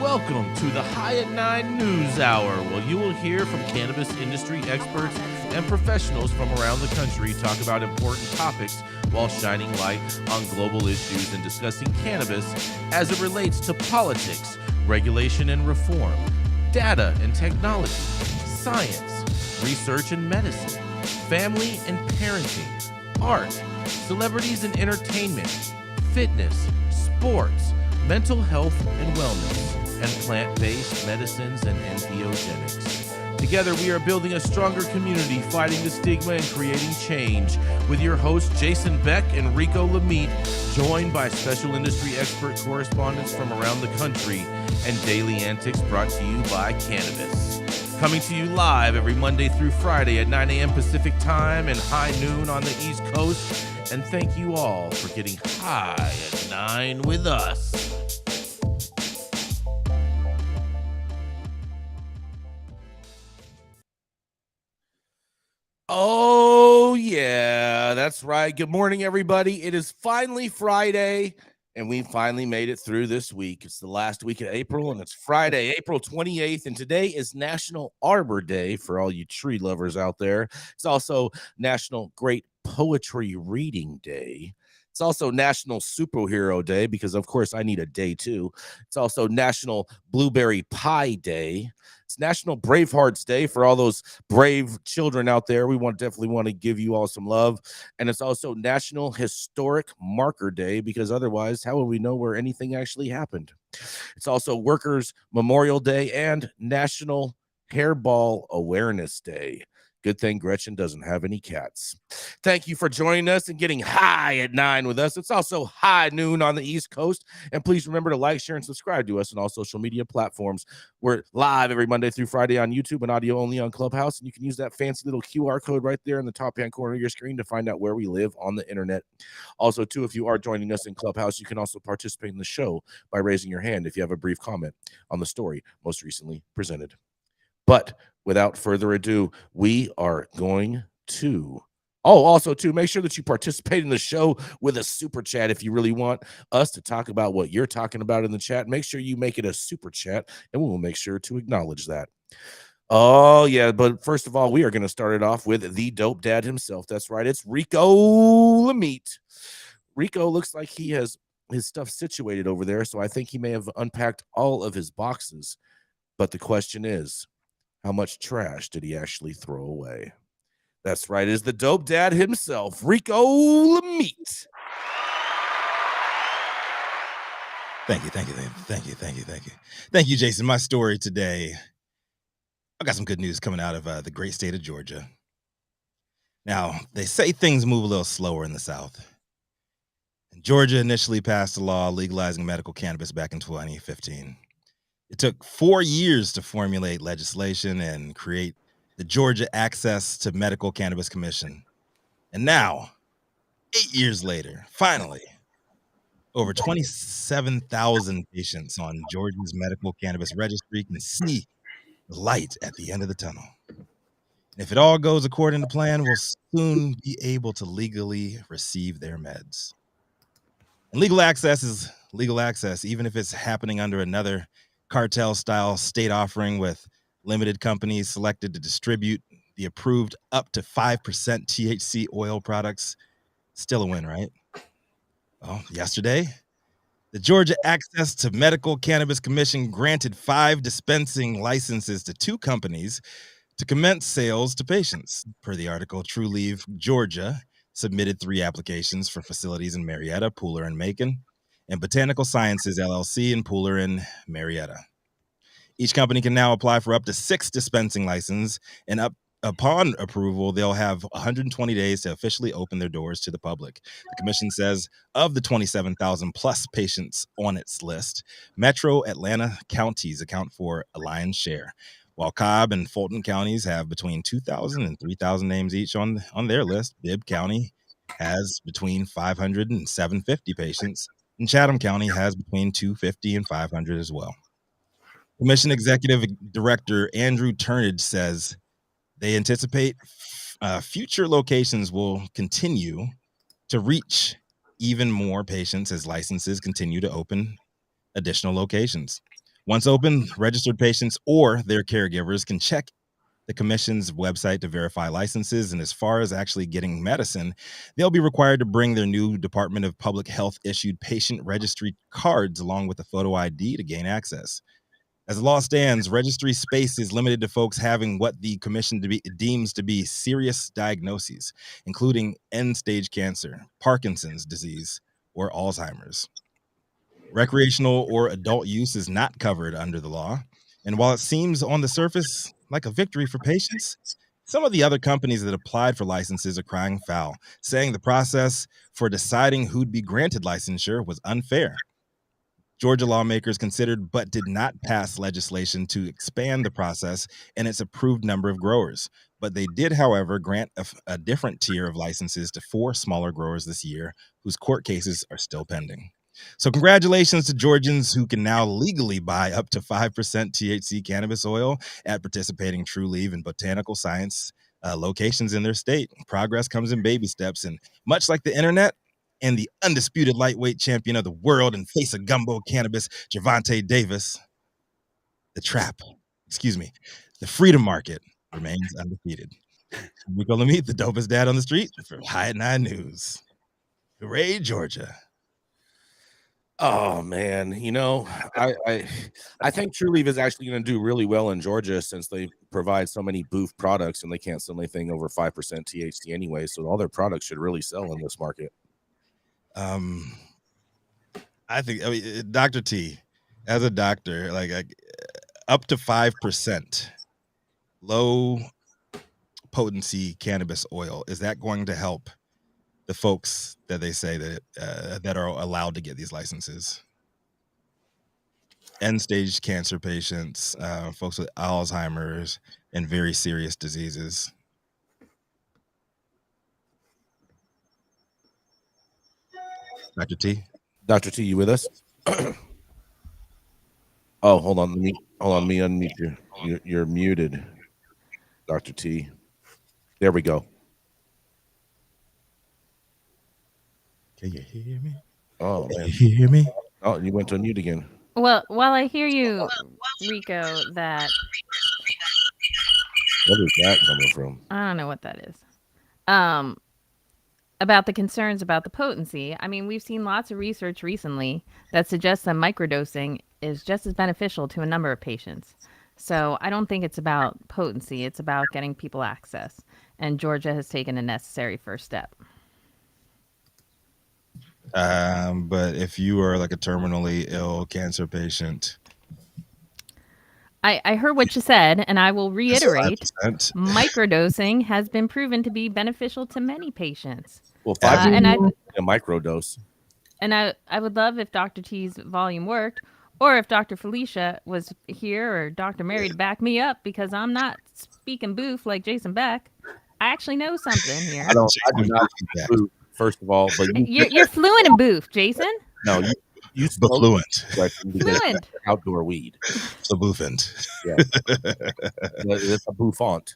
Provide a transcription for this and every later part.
Welcome to the High at 9 News Hour, where you will hear from cannabis industry experts and professionals from around the country talk about important topics while shining light on global issues and discussing cannabis as it relates to politics, regulation and reform, data and technology, science, research and medicine, family and parenting, art, celebrities and entertainment, fitness, sports, mental health and wellness, and plant-based medicines and entheogenics. Together, we are building a stronger community, fighting the stigma and creating change. With your hosts, Jason Beck and Rico Lamitte, joined by special industry expert correspondents from around the country, and daily antics brought to you by Cannabis. Coming to you live every Monday through Friday at 9 a.m. Pacific Time and high noon on the East Coast. And thank you all for getting high at 9 with us. Oh, yeah, that's right. Good morning, everybody. It is finally Friday, and we finally made it through this week. It's the last week of April, and it's Friday, April 28th, and today is National Arbor Day for all you tree lovers out there. It's also National Great Poetry Reading Day. It's also National Superhero Day because, of course, I need a day, too. It's also National Blueberry Pie Day. It's National Bravehearts Day for all those brave children out there. We definitely want to give you all some love. And it's also National Historic Marker Day because otherwise, how will we know where anything actually happened? It's also Workers' Memorial Day and National Hairball Awareness Day. Good thing Gretchen doesn't have any cats. Thank you for joining us and getting high at 9 with us. It's also high noon on the East Coast. And please remember to like, share, and subscribe to us on all social media platforms. We're live every Monday through Friday on YouTube and audio only on Clubhouse. And you can use that fancy little QR code right there in the top-hand corner of your screen to find out where we live on the internet. Also, too, if you are joining us in Clubhouse, you can also participate in the show by raising your hand if you have a brief comment on the story most recently presented. But without further ado, we are going to also too, make sure that you participate in the show with a super chat. If you really want us to talk about what you're talking about in the chat, make sure you make it a super chat and we will make sure to acknowledge that. Oh, yeah. But first of all, we are going to start it off with the dope dad himself. That's right. It's Rico Lamitte. Rico looks like he has his stuff situated over there. So I think he may have unpacked all of his boxes. But the question is, how much trash did he actually throw away? That's right, it is the dope dad himself, Rico Lamitte. Thank you, Jason. My story today, I got some good news coming out of the great state of Georgia. Now, they say things move a little slower in the South. And Georgia initially passed a law legalizing medical cannabis back in 2015. It took 4 years to formulate legislation and create the Georgia Access to Medical Cannabis Commission. And now, 8 years later, finally, over 27,000 patients on Georgia's medical cannabis registry can see the light at the end of the tunnel. And if it all goes according to plan, we'll soon be able to legally receive their meds. And legal access is legal access, even if it's happening under another cartel-style state offering with limited companies selected to distribute the approved up to 5% THC oil products. Still a win, right? Well, yesterday, the Georgia Access to Medical Cannabis Commission granted 5 dispensing licenses to 2 companies to commence sales to patients. Per the article, TrueLeaf Georgia submitted 3 applications for facilities in Marietta, Pooler, and Macon, and Botanical Sciences LLC in Pooler and Marietta. Each company can now apply for up to 6 dispensing licenses, and upon approval, they'll have 120 days to officially open their doors to the public. The commission says of the 27,000 plus patients on its list, Metro Atlanta counties account for a lion's share, while Cobb and Fulton counties have between 2,000 and 3,000 names each on their list. Bibb County has between 500 and 750 patients, and Chatham County has between 250 and 500 as well. Commission Executive Director Andrew Turnage says they anticipate future locations will continue to reach even more patients as licenses continue to open additional locations. Once open, registered patients or their caregivers can check the commission's website to verify licenses. And as far as actually getting medicine, they'll be required to bring their new Department of Public Health issued patient registry cards along with a photo ID to gain access. As the law stands, registry space is limited to folks having what the commission deems to be serious diagnoses, including end-stage cancer, Parkinson's disease, or Alzheimer's. Recreational or adult use is not covered under the law. And while it seems on the surface like a victory for patients, some of the other companies that applied for licenses are crying foul, saying the process for deciding who'd be granted licensure was unfair. Georgia lawmakers considered but did not pass legislation to expand the process and its approved number of growers. But they did, however, grant a different tier of licenses to 4 smaller growers this year, whose court cases are still pending. So congratulations to Georgians who can now legally buy up to 5% THC cannabis oil at participating True Leaf and Botanical Science locations in their state. Progress comes in baby steps, and much like the internet, and the undisputed lightweight champion of the world and face of gumbo cannabis, Gervonta Davis, the freedom market remains undefeated. Rico Lamitte, the dopest dad on the street for High at 9 News. Hooray, Georgia. Oh man, I think True Leaf is actually going to do really well in Georgia since they provide so many booth products and they can't sell anything over 5% THC anyway. So all their products should really sell in this market. I mean, Dr. T, as a doctor, like up to 5% low potency cannabis oil, is that going to help the folks that they say that are allowed to get these licenses? End stage cancer patients, folks with Alzheimer's and very serious diseases. Dr. T? Dr. T, you with us? Oh, hold on. Let me unmute you. You're muted, Dr. T. There we go. Can you hear me? Oh, man. Can you hear me? Oh, you went to mute again. Well, while I hear you, Rico, that What is that coming from? I don't know what that is. About the concerns about the potency. I mean, we've seen lots of research recently that suggests that microdosing is just as beneficial to a number of patients. So I don't think it's about potency. It's about getting people access. And Georgia has taken a necessary first step. But if you are like a terminally ill cancer patient, I heard what you said, and I will reiterate, microdosing has been proven to be beneficial to many patients. Well, 5 and a microdose. And I would love if Dr. T's volume worked, or if Dr. Felicia was here, or Dr. Mary to back me up, because I'm not speaking boof like Jason Beck. I actually know something here. I do not speak boof, first of all. But you're fluent in boof, Jason. No, you fluent. Fluent. Outdoor weed. So boofant. Yeah. It's a bouffant.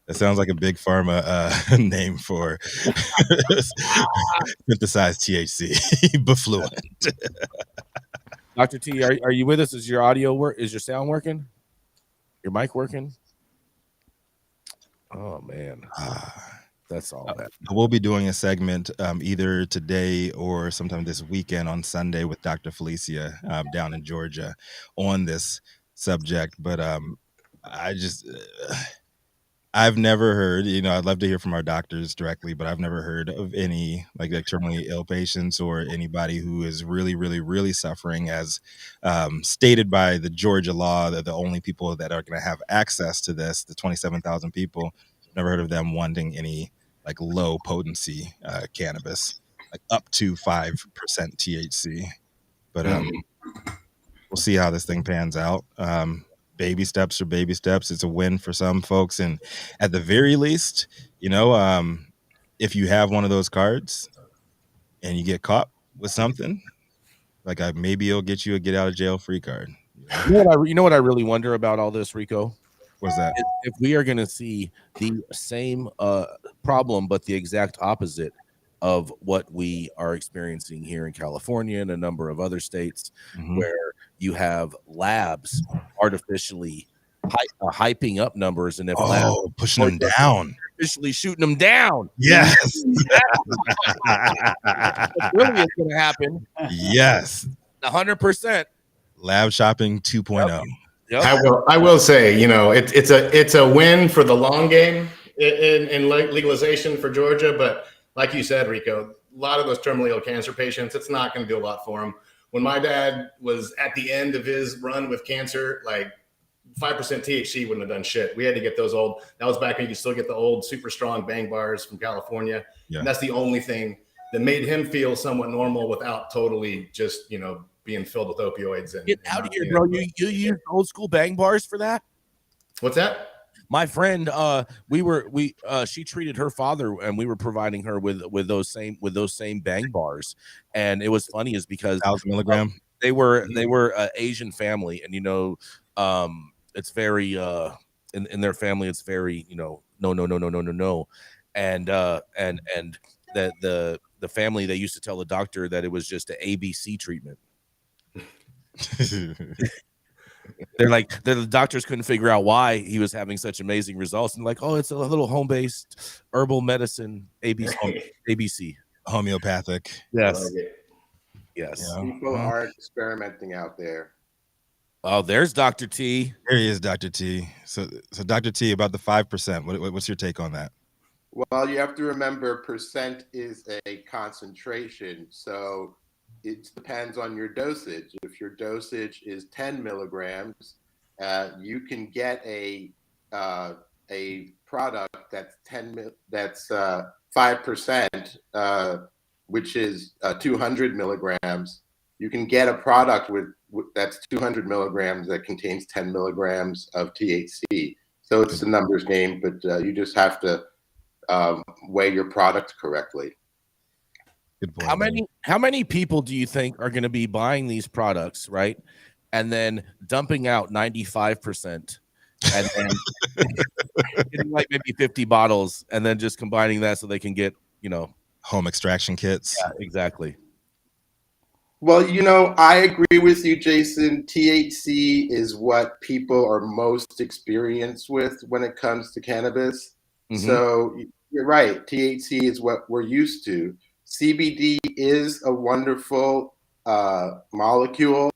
That sounds like a big pharma name for synthesized THC. Befluent. Dr. T, are you with us? Is your audio work? Is your sound working? Your mic working? Oh man. That's all that. We'll be doing a segment either today or sometime this weekend on Sunday with Dr. Felicia down in Georgia on this subject. But I've never heard, I'd love to hear from our doctors directly, but I've never heard of any like terminally ill patients or anybody who is really, really, really suffering, as stated by the Georgia law, that the only people that are going to have access to this, the 27,000 people, never heard of them wanting any like low potency cannabis, like up to 5% THC. But we'll see how this thing pans out. Baby steps are baby steps. It's a win for some folks. And at the very least, if you have one of those cards and you get caught with something, like maybe it'll get you a get out of jail free card. You know what I really wonder about all this, Rico? What's that? If we are going to see the same problem, but the exact opposite of what we are experiencing here in California and a number of other states, where you have labs artificially hyping up numbers, and if labs pushing them down, artificially shooting them down. Yes. What really is going to happen? Yes. 100%. Lab shopping 2.0. Yep. I will say, you know, it's a win for the long game in legalization for Georgia. But like you said, Rico, a lot of those terminally ill cancer patients, it's not going to do a lot for them. When my dad was at the end of his run with cancer, like 5% THC wouldn't have done shit. We had to get those old. That was back when you could still get the old super strong bang bars from California. Yeah. And that's the only thing that made him feel somewhat normal without totally just, you know, being filled with opioids. And get out of here, bro. You use old school bang bars for that? What's that? My friend, she treated her father, and we were providing her with those same bang bars. And it was funny is because 1,000 milligram. They were Asian family, and you know, it's very in their family, it's very, you know, no. And the family, they used to tell the doctor that it was just an ABC treatment. The doctors couldn't figure out why he was having such amazing results, and like, oh, it's a little home-based herbal medicine, ABC, homeopathic. Yes. Yes. Yeah. People are experimenting out there. Oh, there's Dr. T. There he is, Dr. T. So Dr. T, about the 5%. What's your take on that? Well, you have to remember, percent is a concentration, so it depends on your dosage. If your dosage is 10 milligrams, you can get a product that's 5%, which is 200 milligrams. You can get a product that's 200 milligrams that contains 10 milligrams of THC. So it's a numbers game, but you just have to weigh your product correctly. Good point. How many people do you think are going to be buying these products, right, and then dumping out 95%, and then getting like maybe 50 bottles, and then just combining that so they can get, you know, home extraction kits? Yeah, exactly. Well, you know, I agree with you, Jason. THC is what people are most experienced with when it comes to cannabis. Mm-hmm. So you're right. THC is what we're used to. CBD is a wonderful molecule.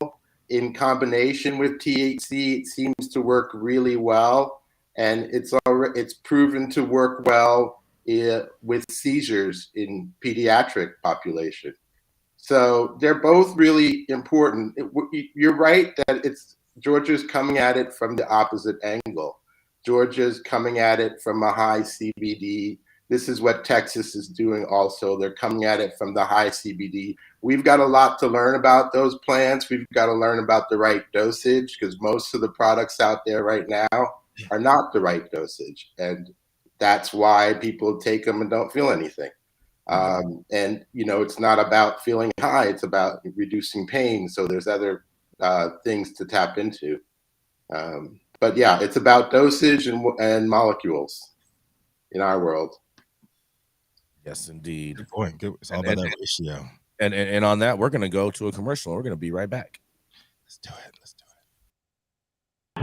In combination with THC, it seems to work really well, and it's proven to work well with seizures in pediatric population. So they're both really important. You're right that Georgia's coming at it from the opposite angle. Georgia's coming at it from a high CBD. This is what Texas is doing also. They're coming at it from the high CBD. We've got a lot to learn about those plants. We've got to learn about the right dosage, because most of the products out there right now are not the right dosage. And that's why people take them and don't feel anything. And, you know, it's not about feeling high. It's about reducing pain. So there's other things to tap into. But yeah, it's about dosage and molecules in our world. Yes, indeed. Good point. Good. It's all about that ratio. And on that, we're going to go to a commercial. We're going to be right back. Let's do it.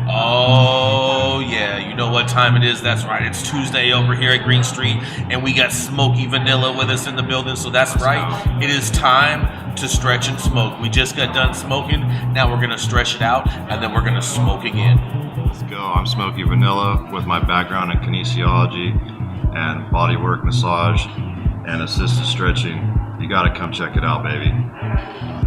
Oh, yeah. You know what time it is? That's right. It's Tuesday over here at Green Street, and we got Smoky Vanilla with us in the building. So that's right. It is time to stretch and smoke. We just got done smoking. Now we're going to stretch it out, and then we're going to smoke again. Let's go. I'm Smoky Vanilla with my background in kinesiology and bodywork massage and assisted stretching. You got to come check it out, baby.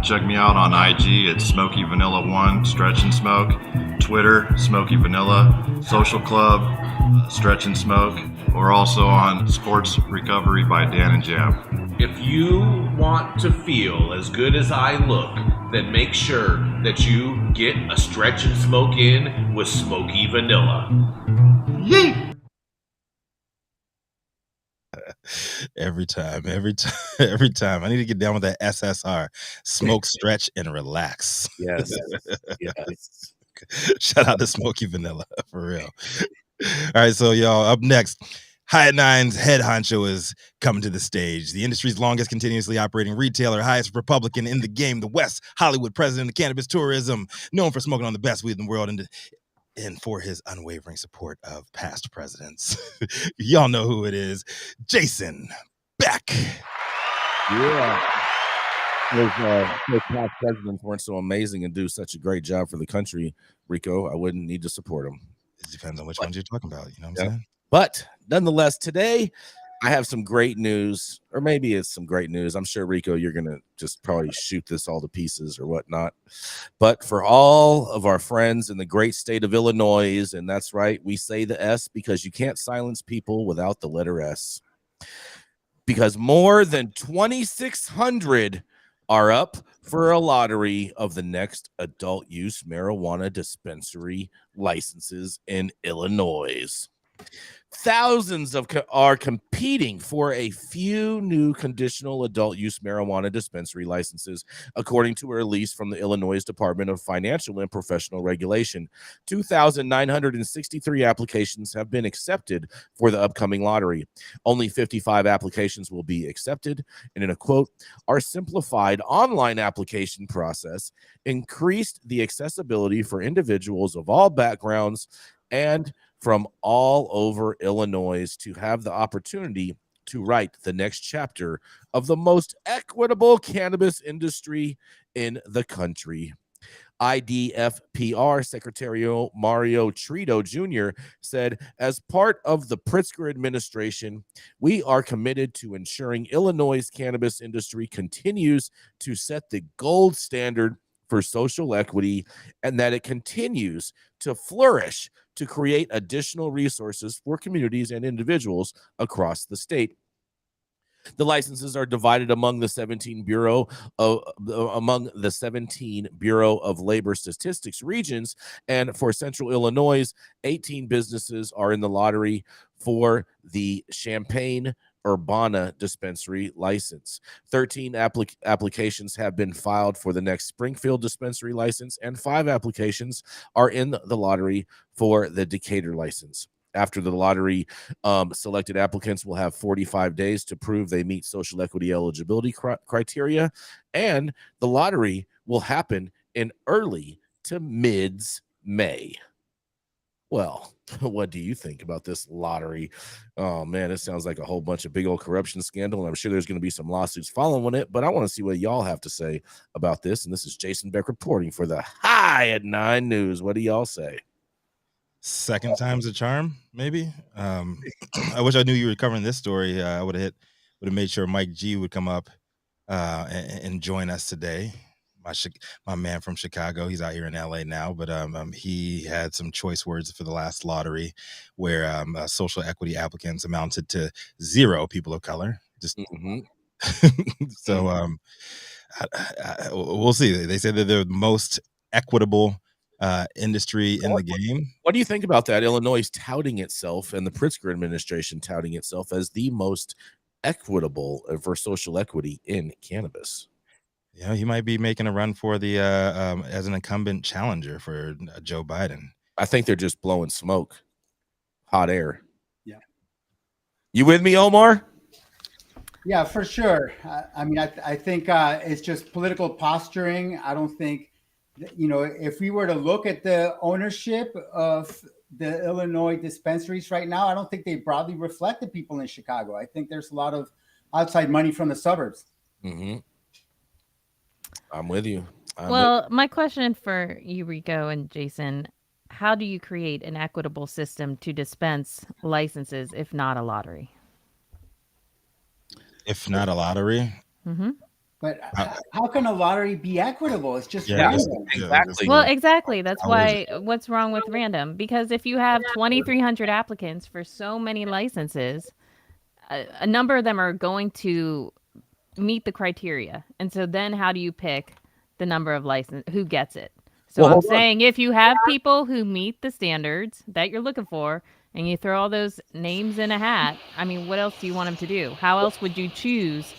Check me out on IG at Smoky Vanilla 1, Stretch and Smoke. Twitter, Smoky Vanilla. Social Club, Stretch and Smoke. We're also on Sports Recovery by Dan and Jam. If you want to feel as good as I look, then make sure that you get a stretch and smoke in with Smoky Vanilla. Yeet! Every time. I need to get down with that SSR. Smoke, stretch, and relax. Yes. Yes. Shout out to Smoky Vanilla, for real. All right, so y'all, up next, High at Nine's head honcho is coming to the stage. The industry's longest continuously operating retailer, highest Republican in the game, the West Hollywood president of cannabis tourism, known for smoking on the best weed in the world and for his unwavering support of past presidents. Y'all know who it is. Jason Beck. Yeah. Those past presidents weren't so amazing and do such a great job for the country, Rico, I wouldn't need to support them. It depends on which ones you're talking about. You know what I'm saying? But nonetheless, today I have some great news, or maybe it's some great news. I'm sure, Rico, you're going to just probably shoot this all to pieces or whatnot. But for all of our friends in the great state of Illinois, and that's right, we say the S because you can't silence people without the letter S. Because more than 2,600 are up for a lottery of the next adult use marijuana dispensary licenses in Illinois. Thousands are competing for a few new conditional adult use marijuana dispensary licenses, according to a release from the Illinois Department of Financial and Professional Regulation. 2,963 applications have been accepted for the upcoming lottery. Only 55 applications will be accepted, and in a quote, our simplified online application process increased the accessibility for individuals of all backgrounds and from all over Illinois to have the opportunity to write the next chapter of the most equitable cannabis industry in the country. IDFPR Secretary Mario Trito Jr. said, as part of the Pritzker administration, we are committed to ensuring Illinois' cannabis industry continues to set the gold standard for social equity and that it continues to flourish to create additional resources for communities and individuals across the state. The licenses are divided among the 17 Bureau of Labor Statistics regions, and for Central Illinois, 18 businesses are in the lottery for the Champaign Urbana dispensary license. 13 applications have been filed for the next Springfield dispensary license, and 5 applications are in the lottery for the Decatur license. After the lottery, selected applicants will have 45 days to prove they meet social equity eligibility criteria, and the lottery will happen in early to mid-May. Well, what do you think about this lottery? Oh, man, it sounds like a whole bunch of big old corruption scandal, and I'm sure there's going to be some lawsuits following it, but I want to see what y'all have to say about this, and this is Jason Beck reporting for the High at 9 News. What do y'all say? Second time's a charm, maybe. I wish I knew you were covering this story. I would have made sure Mike G would come up and join us today. My man from Chicago, he's out here in LA now, but he had some choice words for the last lottery where social equity applicants amounted to 0 people of color. Just so we'll see. They said that they're the most equitable industry in the game. What do you think about that? Illinois touting itself and the Pritzker administration touting itself as the most equitable for social equity in cannabis. Yeah, he might be making a run for the as an incumbent challenger for Joe Biden. I think they're just blowing smoke, hot air. Yeah. You with me, Omar? Yeah, for sure. I mean, I think it's just political posturing. I don't think, if we were to look at the ownership of the Illinois dispensaries right now, I don't think they broadly reflect the people in Chicago. I think there's a lot of outside money from the suburbs. Mm-hmm. I'm with you. My question for you, Rico and Jason, how do you create an equitable system to dispense licenses if not a lottery? If not a lottery? Mm-hmm. But how can a lottery be equitable? It's just random. Exactly. Well, exactly. That's why. What's wrong with random? Because if you have 2,300 applicants for so many licenses, a number of them are going to meet the criteria. And so then how do you pick the number of who gets it? So I'm saying if you have people who meet the standards that you're looking for and you throw all those names in a hat, I mean, what else do you want them to do? How else would you choose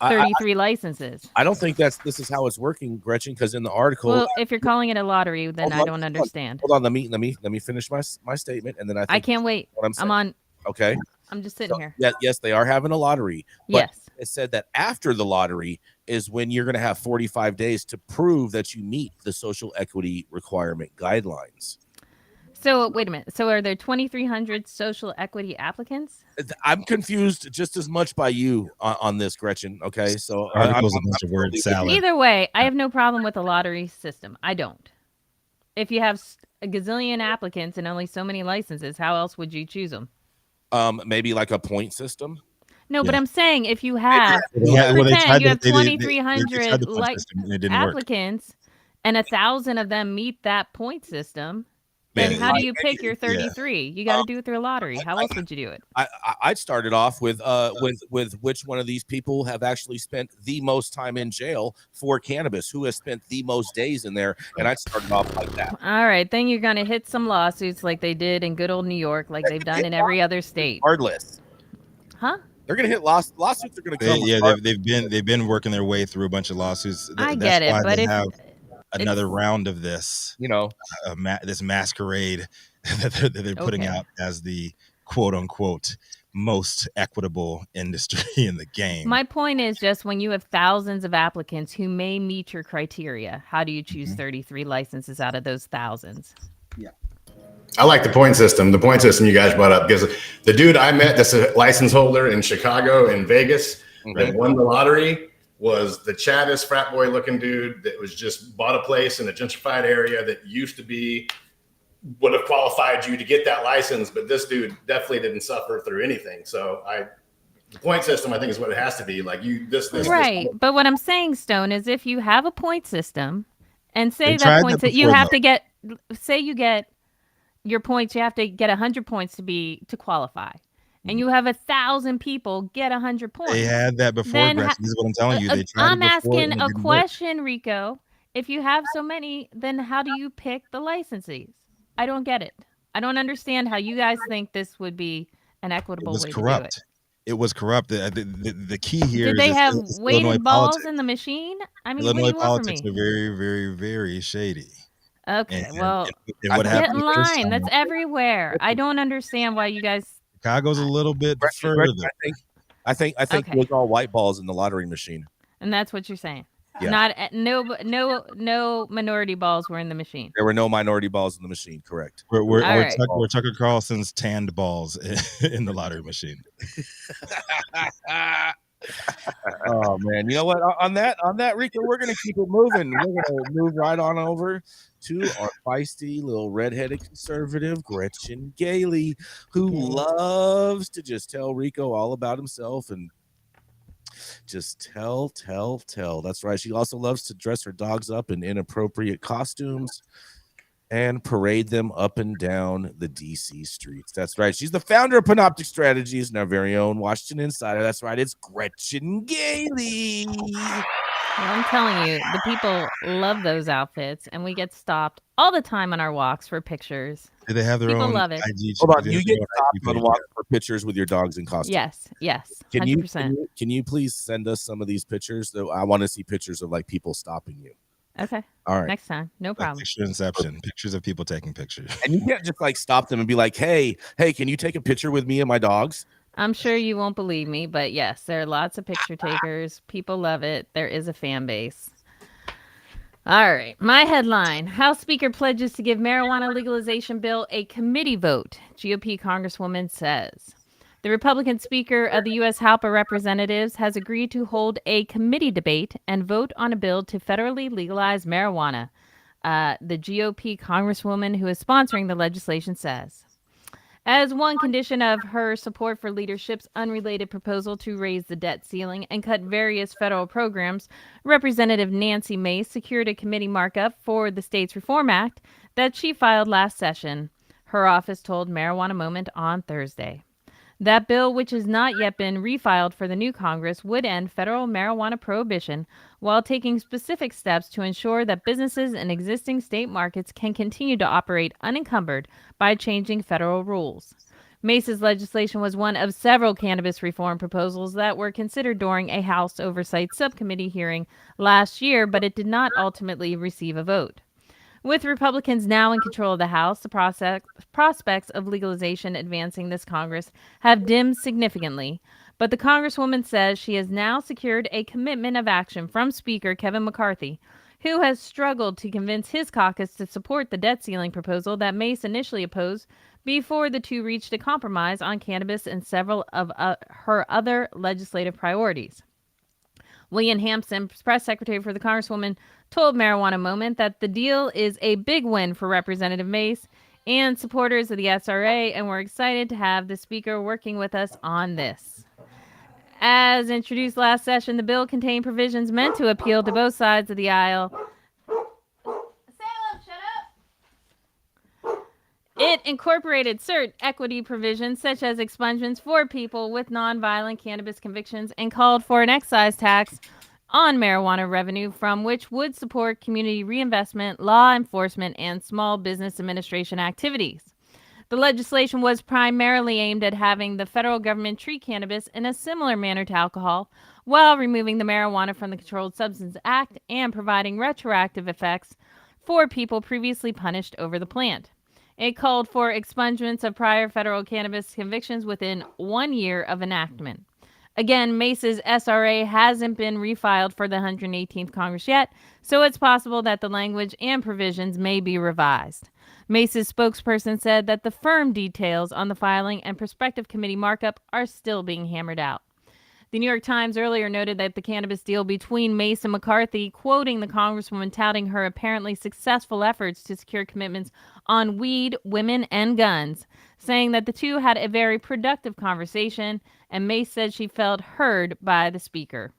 33 licenses? I don't think this is how it's working, Gretchen, because in the article. Well, if you're calling it a lottery, then I don't understand. Hold on, let me finish my statement, and then I can't wait. I'm on Okay. I'm just sitting So, here. yes, they are having a lottery. But Yes. it said that after the lottery is when you're going to have 45 days to prove that you meet the social equity requirement guidelines. So wait a minute. So are there 2,300 social equity applicants? I'm confused just as much by you on this, Gretchen. Okay, so Article's a bunch of word salad. Either way, I have no problem with the lottery system. I don't. If you have a gazillion applicants and only so many licenses, how else would you choose them? Maybe like a point system. No, but I'm saying if you have pretend you have 2,300 applicants and 1,000 of them meet that point system, then how do you pick your 33? You got to do it through a lottery. How else would you do it? I'd started off with which one of these people have actually spent the most time in jail for cannabis, who has spent the most days in there, and I'd started off like that. All right, then you're gonna hit some lawsuits like they did in good old New York, like they've done in every other state. Regardless, huh? They're gonna hit lawsuits are gonna come. They've been working their way through a bunch of lawsuits. I get it, but have another round of this, this masquerade that they're putting out as the quote unquote most equitable industry in the game. My point is just when you have thousands of applicants who may meet your criteria, how do you choose 33 licenses out of those thousands? Yeah. I like the point system. The point system you guys brought up, because the dude I met, that's a license holder in Chicago and Vegas, that won the lottery, was the chattest frat boy looking dude that was just bought a place in a gentrified area that used to be, would have qualified you to get that license. But this dude definitely didn't suffer through anything. So the point system, I think, is what it has to be. Like right. But what I'm saying, Stone, is if you have a point system and say that point that you have to get, say you get your points, you have to get 100 points to qualify. And you have 1,000 people get 100 points. They had that before. This is what I'm telling you. I'm asking a question, Rico. If you have so many, then how do you pick the licensees? I don't get it. I don't understand how you guys think this would be an equitable way to do it. It was corrupt. The key here did is they have weighted Illinois balls politics. in the machine? I mean, Illinois what do you want politics from me? are very, very, very shady. Okay, and what get in line. That's everywhere. I don't understand why you guys. Chicago's a little bit further. I think it was all white balls in the lottery machine. And that's what you're saying. Yeah. No minority balls were in the machine. There were no minority balls in the machine. Correct. We're Tucker Carlson's tanned balls in the lottery machine. Oh man, you know what? On that, Rico, we're gonna keep it moving. We're gonna move right on over to our feisty little redheaded conservative, Gretchen Gailey, who loves to just tell Rico all about himself and just tell. That's right. She also loves to dress her dogs up in inappropriate costumes and parade them up and down the DC streets. That's right. She's the founder of Panoptic Strategies and our very own Washington Insider. That's right. It's Gretchen Gailey. Well, I'm telling you, the people love those outfits, and we get stopped all the time on our walks for pictures. Do they have their people own love it. IG? Hold on, you get stopped on walks for pictures with your dogs in costumes. Yes, 100%. Can you please send us some of these pictures? I want to see pictures of like people stopping you. Okay. All right. Next time. No problem. Picture inception. Pictures of people taking pictures. And you can't just like stop them and be like, hey, can you take a picture with me and my dogs? I'm sure you won't believe me, but yes, there are lots of picture takers. People love it. There is a fan base. All right. My headline: House Speaker pledges to give marijuana legalization bill a committee vote. GOP Congresswoman says. The Republican Speaker of the U.S. House of Representatives has agreed to hold a committee debate and vote on a bill to federally legalize marijuana. The GOP Congresswoman who is sponsoring the legislation says. As one condition of her support for leadership's unrelated proposal to raise the debt ceiling and cut various federal programs, Representative Nancy Mace secured a committee markup for the States Reform Act that she filed last session, her office told Marijuana Moment on Thursday. That bill, which has not yet been refiled for the new Congress, would end federal marijuana prohibition while taking specific steps to ensure that businesses in existing state markets can continue to operate unencumbered by changing federal rules. Mace's legislation was one of several cannabis reform proposals that were considered during a House Oversight Subcommittee hearing last year, but it did not ultimately receive a vote. With Republicans now in control of the House, the prospects of legalization advancing this Congress have dimmed significantly. But the Congresswoman says she has now secured a commitment of action from Speaker Kevin McCarthy, who has struggled to convince his caucus to support the debt ceiling proposal that Mace initially opposed before the two reached a compromise on cannabis and several of her other legislative priorities. William Hampson, press secretary for the Congresswoman, told Marijuana Moment that the deal is a big win for Representative Mace and supporters of the SRA, and we're excited to have the Speaker working with us on this. As introduced last session, the bill contained provisions meant to appeal to both sides of the aisle. Salem, shut up! It incorporated certain equity provisions, such as expungements for people with nonviolent cannabis convictions, and called for an excise tax on marijuana revenue from which would support community reinvestment, law enforcement, and small business administration activities. The legislation was primarily aimed at having the federal government treat cannabis in a similar manner to alcohol, while removing the marijuana from the Controlled Substances Act and providing retroactive effects for people previously punished over the plant. It called for expungements of prior federal cannabis convictions within 1 year of enactment. Again, Mace's SRA hasn't been refiled for the 118th Congress yet, so it's possible that the language and provisions may be revised. Mace's spokesperson said that the firm details on the filing and prospective committee markup are still being hammered out. The New York Times earlier noted that the cannabis deal between Mace and McCarthy, quoting the Congresswoman touting her apparently successful efforts to secure commitments on weed, women, and guns, saying that the two had a very productive conversation, and Mace said she felt heard by the Speaker.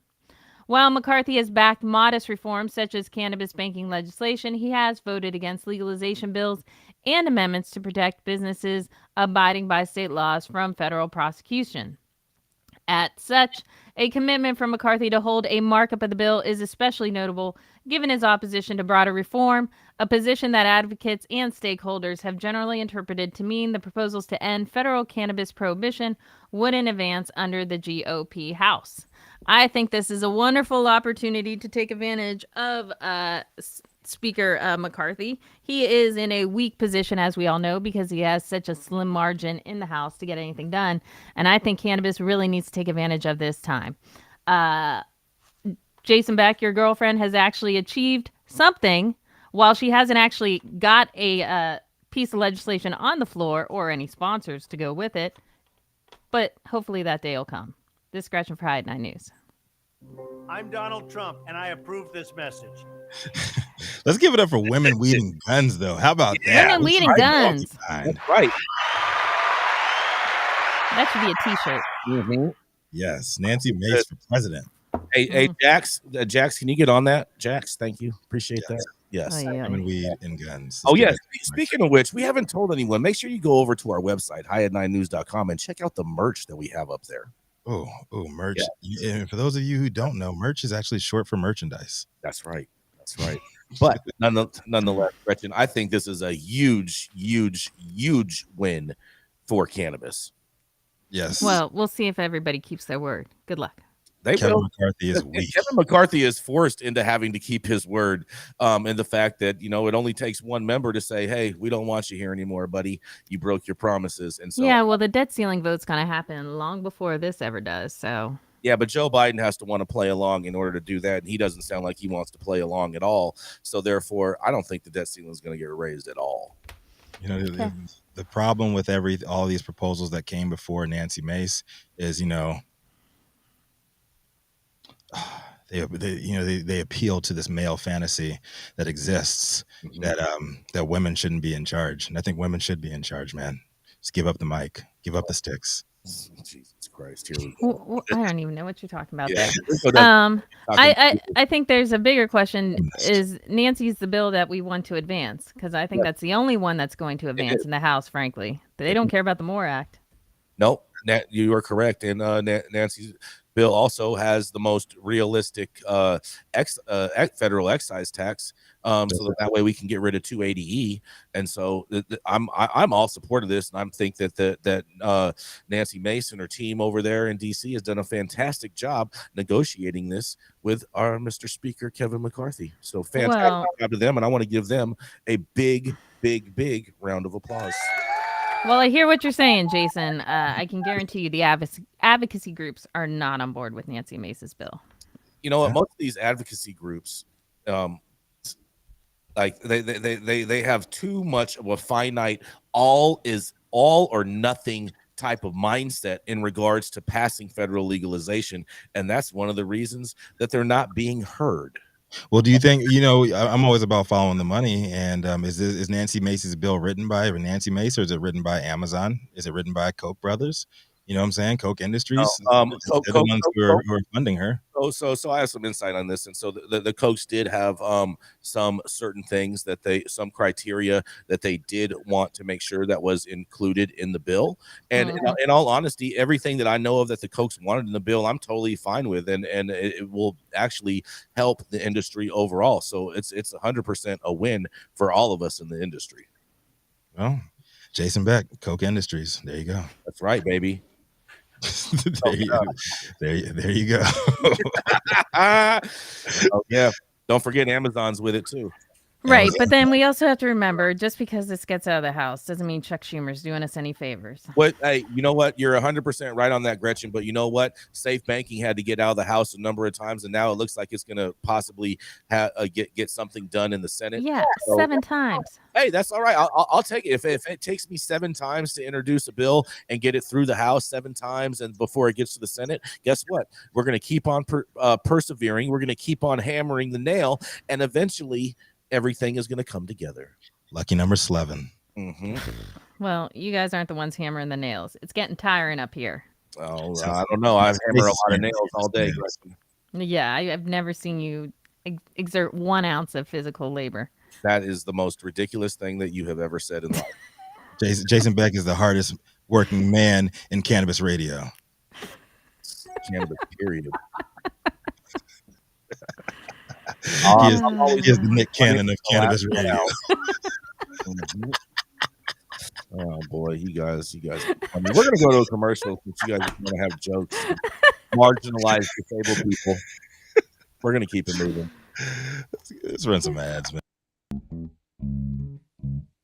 While McCarthy has backed modest reforms such as cannabis banking legislation, he has voted against legalization bills and amendments to protect businesses abiding by state laws from federal prosecution. As such, a commitment from McCarthy to hold a markup of the bill is especially notable given his opposition to broader reform, a position that advocates and stakeholders have generally interpreted to mean the proposals to end federal cannabis prohibition wouldn't advance under the GOP House. I think this is a wonderful opportunity to take advantage of Speaker McCarthy. He is in a weak position, as we all know, because he has such a slim margin in the House to get anything done. And I think cannabis really needs to take advantage of this time. Jason Beck, your girlfriend, has actually achieved something while she hasn't actually got a piece of legislation on the floor or any sponsors to go with it. But hopefully that day will come. This is Gretchen for High 9 News. I'm Donald Trump, and I approve this message. Let's give it up for women, weed, and guns, though. How about that? Women, weed, and guns. That's right. That should be a T-shirt. Mm-hmm. Yes, Nancy Mace for president. Hey, Jax, can you get on that? Jax, thank you. Appreciate that. Yes. Oh, yeah. Women, weed, and guns. Oh, yes. Speaking of which, we haven't told anyone. Make sure you go over to our website, highat9news.com, and check out the merch that we have up there. Oh, merch. Yeah. And for those of you who don't know, merch is actually short for merchandise. That's right. But nonetheless, Gretchen, I think this is a huge win for cannabis. Yes. Well, we'll see if everybody keeps their word. Good luck. Kevin McCarthy is weak. Kevin McCarthy is forced into having to keep his word, and the fact that it only takes one member to say, "Hey, we don't want you here anymore, buddy. You broke your promises." And so, yeah, well, the debt ceiling vote's going to happen long before this ever does. So, yeah, but Joe Biden has to want to play along in order to do that, and he doesn't sound like he wants to play along at all. So, therefore, I don't think the debt ceiling is going to get raised at all. The problem with all these proposals that came before Nancy Mace is, they appeal to this male fantasy that exists, that women shouldn't be in charge, and I think women should be in charge, man. Just give up the mic, give up the sticks. Jesus Christ! Here we go. Well, I don't even know what you're talking about Yeah. there. I think there's a bigger question: is Nancy's the bill that we want to advance? Because I think that's the only one that's going to advance in the House. Frankly, they don't care about the MORE Act. Nope, you are correct. And Nancy's bill also has the most realistic federal excise tax, so that way we can get rid of 280E. And so I'm all support of this, and I'm think that Nancy Mace and her team over there in DC has done a fantastic job negotiating this with our Mr. Speaker Kevin McCarthy. So fantastic job to them, and I want to give them a big round of applause. Well, I hear what you're saying, Jason. I can guarantee you the advocacy groups are not on board with Nancy Mace's bill. You know what? Most of these advocacy groups, like they have too much of a finite all or nothing type of mindset in regards to passing federal legalization, and that's one of the reasons that they're not being heard. Well, do you think, I'm always about following the money, and is Nancy Mace's bill written by Nancy Mace, or is it written by Amazon? Is it written by Koch brothers? You know what I'm saying? Koch Industries. They're the ones who are funding her. So I have some insight on this, and so the Kochs did have some certain things some criteria that they did want to make sure that was included in the bill. And in all honesty, everything that I know of that the Kochs wanted in the bill, I'm totally fine with, and it will actually help the industry overall. So it's 100% a win for all of us in the industry. Well, Jason Beck, Koch Industries. There you go. That's right, baby. there you go. Oh yeah, don't forget Amazon's with it too. Right, but then we also have to remember, just because this gets out of the House doesn't mean Chuck Schumer's doing us any favors. Hey, you know what? You're 100% right on that, Gretchen. But you know what? Safe banking had to get out of the House a number of times, and now it looks like it's going to possibly get something done in the Senate. Yeah, so, 7 times. Hey, that's all right. I'll take it. If it takes me 7 times to introduce a bill and get it through the House 7 times, and before it gets to the Senate, guess what? We're going to keep on persevering. We're going to keep on hammering the nail, and eventually everything is going to come together. Lucky number 11. Mm-hmm. Well, you guys aren't the ones hammering the nails. It's getting tiring up here. Oh, I don't know. I've hammered a lot of nails all day. Yeah, I've never seen you exert 1 ounce of physical labor. That is the most ridiculous thing that you have ever said in life. Jason Beck is the hardest working man in cannabis radio. Cannabis, period. He is the Nick Cannon of cannabis radio. Oh boy, you guys. We're gonna go to a commercial since you guys are gonna have jokes, marginalized disabled people. We're gonna keep it moving. Let's run some ads, man.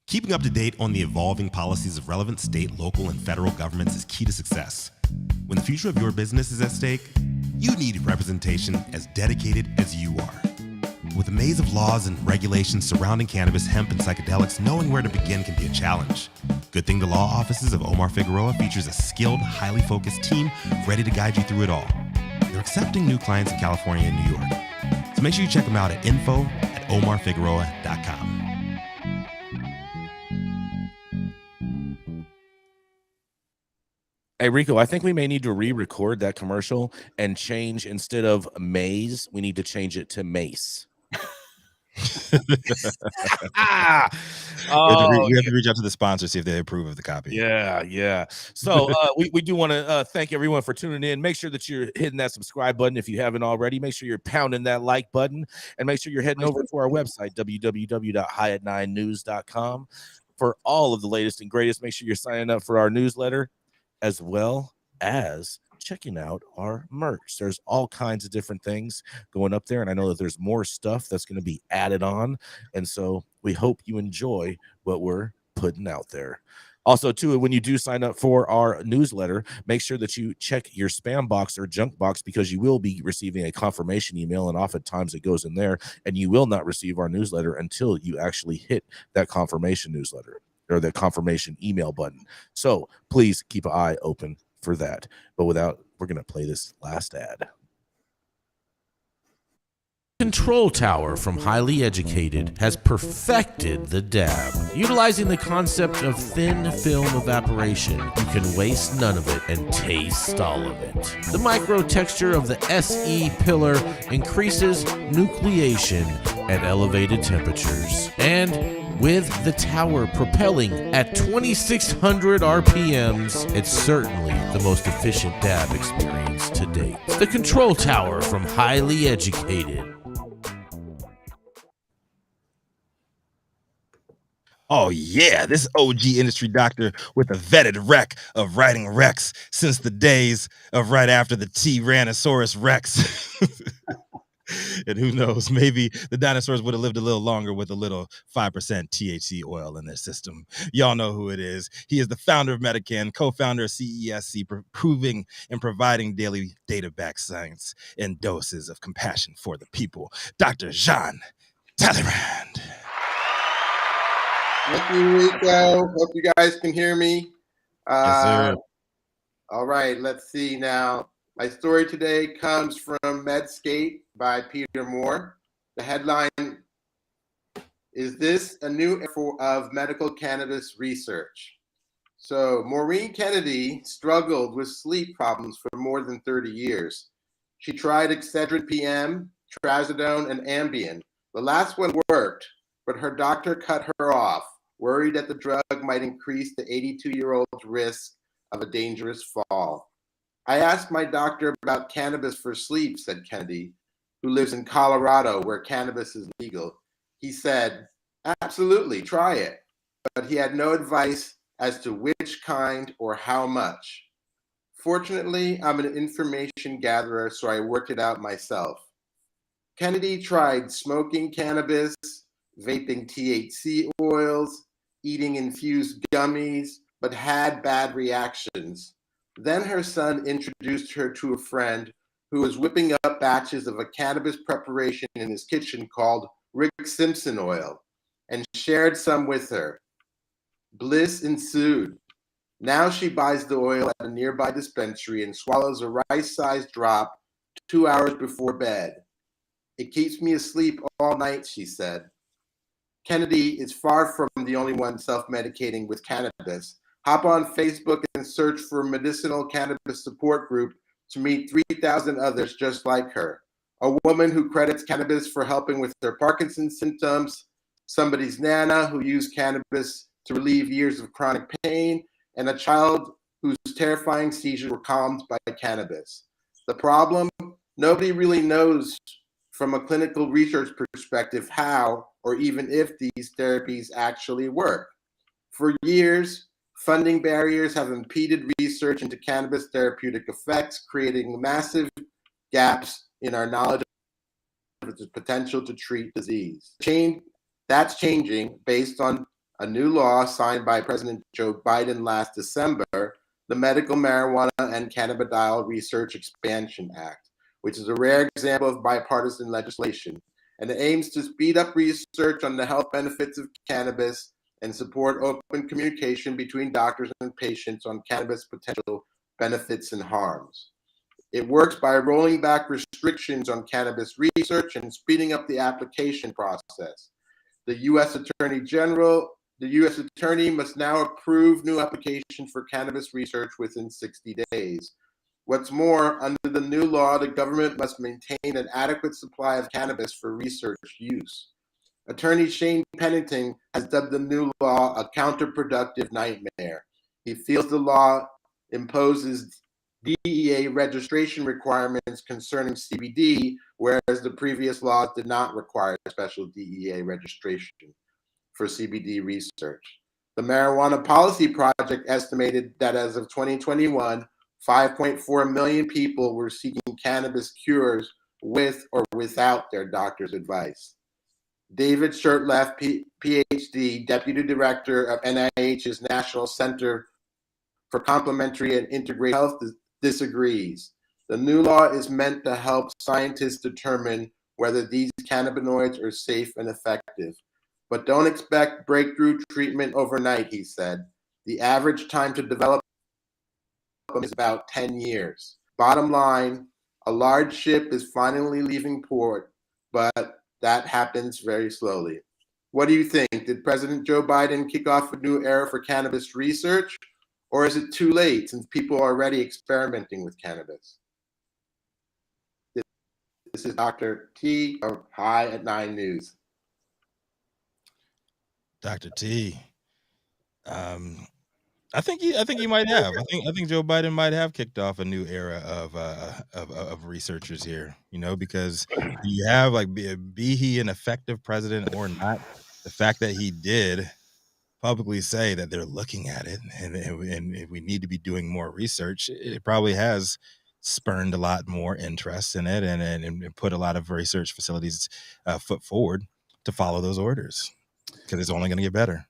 Keeping up to date on the evolving policies of relevant state, local, and federal governments is key to success. When the future of your business is at stake, you need representation as dedicated as you are. With a maze of laws and regulations surrounding cannabis, hemp, and psychedelics, knowing where to begin can be a challenge. Good thing the law offices of Omar Figueroa features a skilled, highly focused team ready to guide you through it all. They're accepting new clients in California and New York. So make sure you check them out at info@omarfigueroa.com. Hey, Rico, I think we may need to re-record that commercial and change, instead of maze, we need to change it to mace. We have to reach out to the sponsor, see if they approve of the copy. Yeah. So we do want to thank everyone for tuning in. Make sure that you're hitting that subscribe button if you haven't already. Make sure you're pounding that like button, and make sure you're heading over to our website, www.highat9news.com, for all of the latest and greatest. Make sure you're signing up for our newsletter, as well as checking out our merch. There's all kinds of different things going up there, and I know that there's more stuff that's going to be added on, and so we hope you enjoy what we're putting out there. Also, too, when you do sign up for our newsletter, make sure that you check your spam box or junk box, because you will be receiving a confirmation email, and oftentimes it goes in there, and you will not receive our newsletter until you actually hit that confirmation newsletter or the confirmation email button. So please keep an eye open for that. But we're going to play this last ad. Control Tower from Highly Educated has perfected the dab. Utilizing the concept of thin film evaporation, you can waste none of it and taste all of it. The micro texture of the SE pillar increases nucleation at elevated temperatures. And with the tower propelling at 2,600 RPMs, it's certainly the most efficient dab experience to date. The Control Tower from Highly Educated. Oh yeah, this OG industry doctor with a vetted rec of writing recs since the days of right after the Tyrannosaurus Rex. And who knows, maybe the dinosaurs would have lived a little longer with a little 5% THC oil in their system. Y'all know who it is. He is the founder of Medican, co-founder of CESC, proving and providing daily data-backed science and doses of compassion for the people. Dr.Jean Talleyrand. Thank you, Rico. Hope you guys can hear me. Yes, sir. All right, let's see now. My story today comes from Medscape by Peter Moore. The headline is this a new era of medical cannabis research? So Maureen Kennedy struggled with sleep problems for more than 30 years. She tried Excedrin PM, Trazodone, and Ambien. The last one worked, but her doctor cut her off, worried that the drug might increase the 82-year-old's risk of a dangerous fall. I asked my doctor about cannabis for sleep, said Kennedy, who lives in Colorado where cannabis is legal. He said, absolutely, try it. But he had no advice as to which kind or how much. Fortunately, I'm an information gatherer, so I worked it out myself. Kennedy tried smoking cannabis, vaping THC oils, eating infused gummies, but had bad reactions. Then her son introduced her to a friend who was whipping up batches of a cannabis preparation in his kitchen called Rick Simpson oil and shared some with her. Bliss ensued. Now she buys the oil at a nearby dispensary and swallows a rice-sized drop 2 hours before bed. It keeps me asleep all night, she said. Kennedy is far from the only one self-medicating with cannabis. Hop on Facebook and search for Medicinal Cannabis Support Group to meet 3,000 others just like her. A woman who credits cannabis for helping with her Parkinson's symptoms, somebody's nana who used cannabis to relieve years of chronic pain, and a child whose terrifying seizures were calmed by cannabis. The problem? Nobody really knows from a clinical research perspective how or even if these therapies actually work. For years, funding barriers have impeded research into cannabis therapeutic effects, creating massive gaps in our knowledge of its potential to treat disease. That's changing based on a new law signed by President Joe Biden last December, the Medical Marijuana and Cannabidiol Research Expansion Act, which is a rare example of bipartisan legislation, and it aims to speed up research on the health benefits of cannabis and support open communication between doctors and patients on cannabis potential benefits and harms. It works by rolling back restrictions on cannabis research and speeding up the application process. The U.S. Attorney must now approve new applications for cannabis research within 60 days. What's more, under the new law, the government must maintain an adequate supply of cannabis for research use. Attorney Shane Pennington has dubbed the new law a counterproductive nightmare. He feels the law imposes DEA registration requirements concerning CBD, whereas the previous laws did not require special DEA registration for CBD research. The Marijuana Policy Project estimated that as of 2021, 5.4 million people were seeking cannabis cures with or without their doctor's advice. David Shurtleff, PhD, Deputy Director of NIH's National Center for Complementary and Integrated Health, disagrees. The new law is meant to help scientists determine whether these cannabinoids are safe and effective. But don't expect breakthrough treatment overnight, he said. The average time to develop is about 10 years. Bottom line, a large ship is finally leaving port, but that happens very slowly. What do you think? Did President Joe Biden kick off a new era for cannabis research, or is it too late since people are already experimenting with cannabis? This is Dr. T of High at 9 News. Dr. T. I think he might have. I think Joe Biden might have kicked off a new era of researchers here. You know, because you have like be he an effective president or not, the fact that he did publicly say that they're looking at it and we need to be doing more research, it probably has spurned a lot more interest in it and put a lot of research facilities foot forward to follow those orders, because it's only going to get better.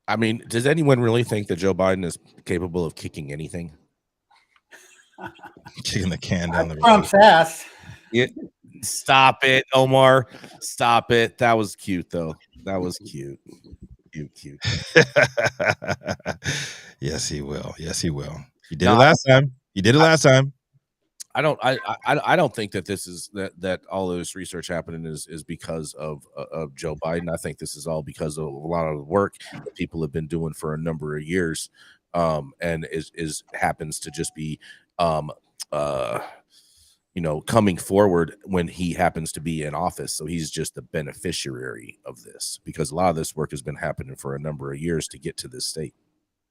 I mean, does anyone really think that Joe Biden is capable of kicking anything? Kicking the can down the road. Trump's ass. Yeah. Stop it, Omar. Stop it. That was cute, though. That was cute. Cute. Yes, he will. Yes, he will. He did it last time. He did it last time. I don't think that this is that all of this research happening is because of Joe Biden. I think this is all because of a lot of the work that people have been doing for a number of years, and is happens to just be coming forward when he happens to be in office. So he's just the beneficiary of this, because a lot of this work has been happening for a number of years to get to this state.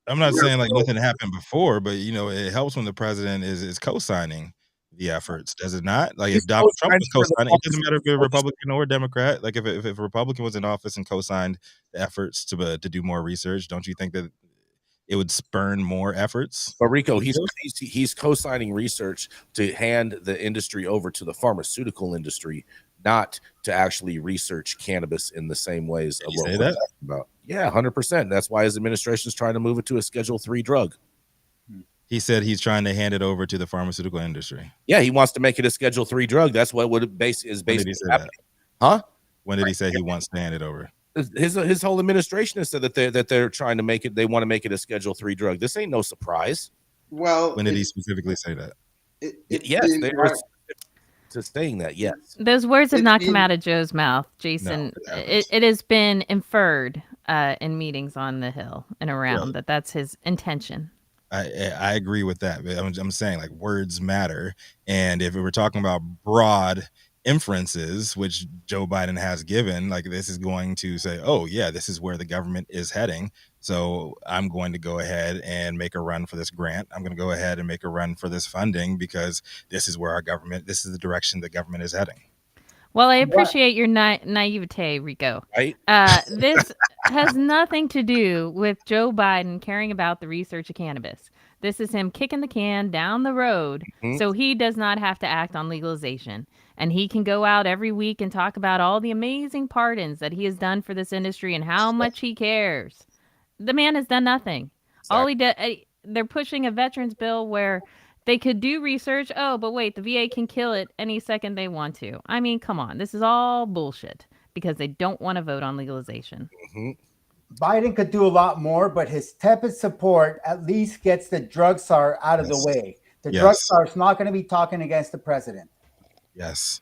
I'm not saying like nothing happened before, but it helps when the president is co-signing the efforts, does it not? Like if Donald Trump was co-signing, it doesn't matter if you're a Republican or a Democrat. Like if a Republican was in office and co-signed the efforts to do more research, don't you think that it would spurn more efforts? But Rico, he's co-signing research to hand the industry over to the pharmaceutical industry, not to actually research cannabis in the same ways of what we're talking about. Yeah, 100%. That's why his administration is trying to move it to a Schedule III drug. He said he's trying to hand it over to the pharmaceutical industry. Yeah, he wants to make it a Schedule III drug. That's what is basically happening. Huh? When did he say he wants to hand it over? His whole administration has said that they're trying to make it. They want to make it a Schedule III drug. This ain't no surprise. Well, when did he specifically say that? Yes, they are saying that. Yes, those words have not come out of Joe's mouth, Jason. No, it has been inferred in meetings on the Hill and around that's his intention. I agree with that. I'm saying like words matter, and if we were talking about broad inferences, which Joe Biden has given, like this is going to say, oh yeah, this is where the government is heading, so I'm going to go ahead and make a run for this grant. I'm going to go ahead and make a run for this funding, because this is where this is the direction the government is heading. Well, I appreciate your naivete, Rico. Right? This has nothing to do with Joe Biden caring about the research of cannabis. This is him kicking the can down the road so he does not have to act on legalization. And he can go out every week and talk about all the amazing pardons that he has done for this industry and how much he cares. The man has done nothing. Exactly. All he did, they're pushing a veterans bill where they could do research. Oh, but wait, the VA can kill it any second they want to. I mean, come on. This is all bullshit because they don't want to vote on legalization. Biden could do a lot more, but his tepid support at least gets the drug czar out of the way. The drug czar is not going to be talking against the president. Yes.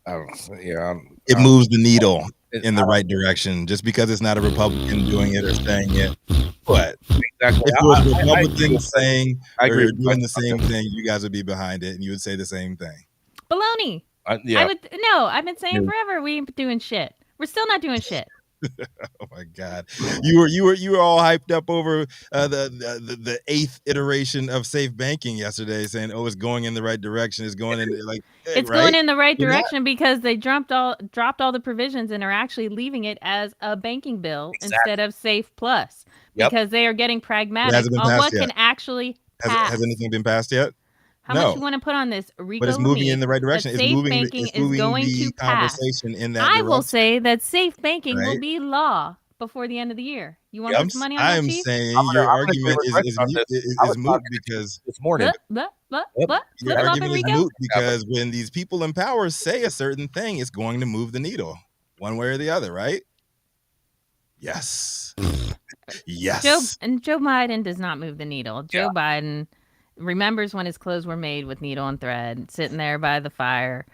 It moves the needle in the right direction, just because it's not a Republican doing it or saying it. But exactly. If it was Republicans saying or doing the same thing, you guys would be behind it and you would say the same thing. Baloney. I've been saying forever we ain't doing shit. We're still not doing shit. Oh my God, you were all hyped up over the 8th iteration of safe banking yesterday, saying, "Oh, it's going in the right direction. It's going in going in the right direction because they dropped all the provisions and are actually leaving it as a banking bill instead of Safe Plus because they are getting pragmatic on what can actually pass. Has anything been passed yet? How much you want to put on this, Rico? But it's moving in the right direction. It's safe moving. banking It's moving is going the to pass. Conversation in that direction. I will say that safe banking will be law before the end of the year. You want to put some money on that, I'm Chief? saying your argument is moot because this morning. Your argument is moot because when these people in power say a certain thing, it's going to move the needle one way or the other, right? Yes. Yes. Joe Biden does not move the needle. Joe Biden remembers when his clothes were made with needle and thread, sitting there by the fire,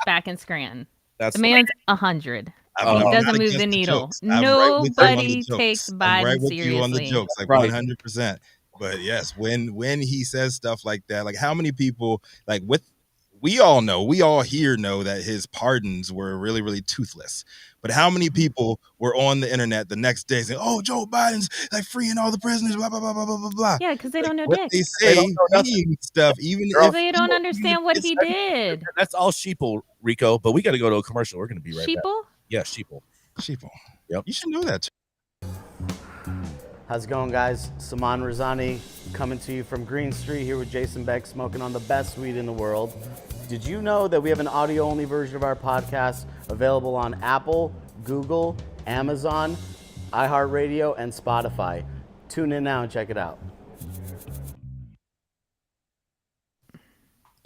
back in Scranton. That's the man's 100. He I'm doesn't not move against the needle. jokes. I'm right with you on the Nobody jokes. takes I'm Biden right with you on the seriously. jokes, like Right. 100%. But yes, when he says stuff like that, like how many people, like we all here know that his pardons were really, really toothless. But how many people were on the internet the next day saying, "Oh, Joe Biden's like freeing all the prisoners," blah blah blah blah blah blah blah. Yeah, because they don't know What dick. they They say don't know nothing. means stuff, even They're all- if They don't understand what he did. That's all sheeple, Rico. But we got to go to a commercial. We're going to be right back. Sheeple? Yeah, sheeple. sheeple. Yep. You should know that. How's it going, guys? Saman Razani coming to you from Green Street here with Jason Beck, smoking on the best weed in the world. Did you know that we have an audio-only version of our podcast available on Apple, Google, Amazon, iHeartRadio, and Spotify? Tune in now and check it out.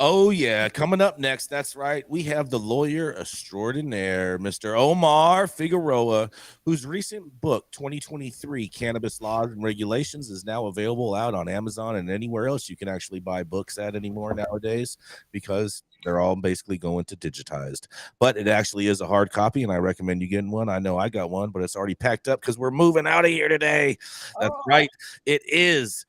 Oh, yeah. Coming up next, that's right. We have the lawyer extraordinaire, Mr. Omar Figueroa, whose recent book, 2023 Cannabis Laws and Regulations, is now available out on Amazon and anywhere else you can actually buy books at anymore nowadays, because they're all basically going to digitized. But it actually is a hard copy, and I recommend you getting one. I know I got one, but it's already packed up because we're moving out of here today. That's right. It is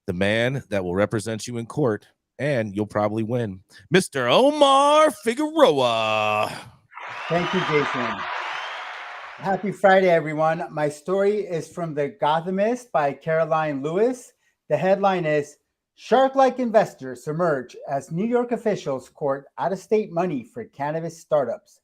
the man that will represent you in court, and you'll probably win, Mr. Omar Figueroa. Thank you, Jason. Happy Friday, everyone. My story is from The Gothamist by Caroline Lewis. The headline is, "Shark-like investors emerge as New York officials court out-of-state money for cannabis startups."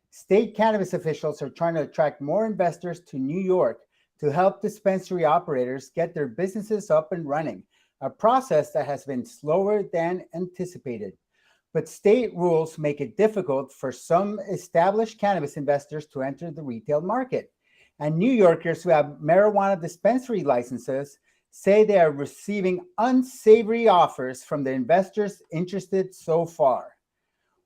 State cannabis officials are trying to attract more investors to New York to help dispensary operators get their businesses up and running, a process that has been slower than anticipated. But state rules make it difficult for some established cannabis investors to enter the retail market. And New Yorkers who have marijuana dispensary licenses say they are receiving unsavory offers from the investors interested so far.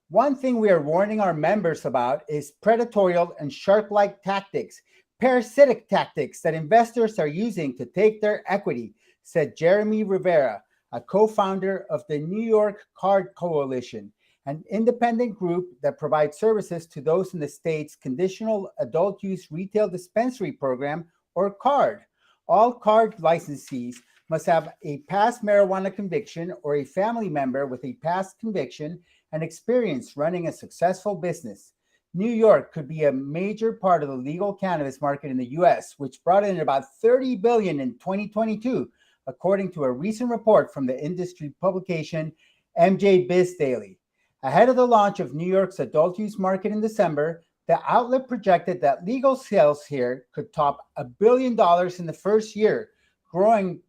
One thing we are warning our members about is predatory and shark-like tactics, parasitic tactics that investors are using to take their equity, said Jeremy Rivera, a co-founder of the New York Card Coalition, an independent group that provides services to those in the state's Conditional Adult Use Retail Dispensary Program, or CARD. All CARD licensees must have a past marijuana conviction or a family member with a past conviction and experience running a successful business. New York could be a major part of the legal cannabis market in the U.S., which brought in about $30 billion in 2022, according to a recent report from the industry publication MJ Biz Daily. Ahead of the launch of New York's adult use market in December, the outlet projected that legal sales here could top $1 billion in the first year, growing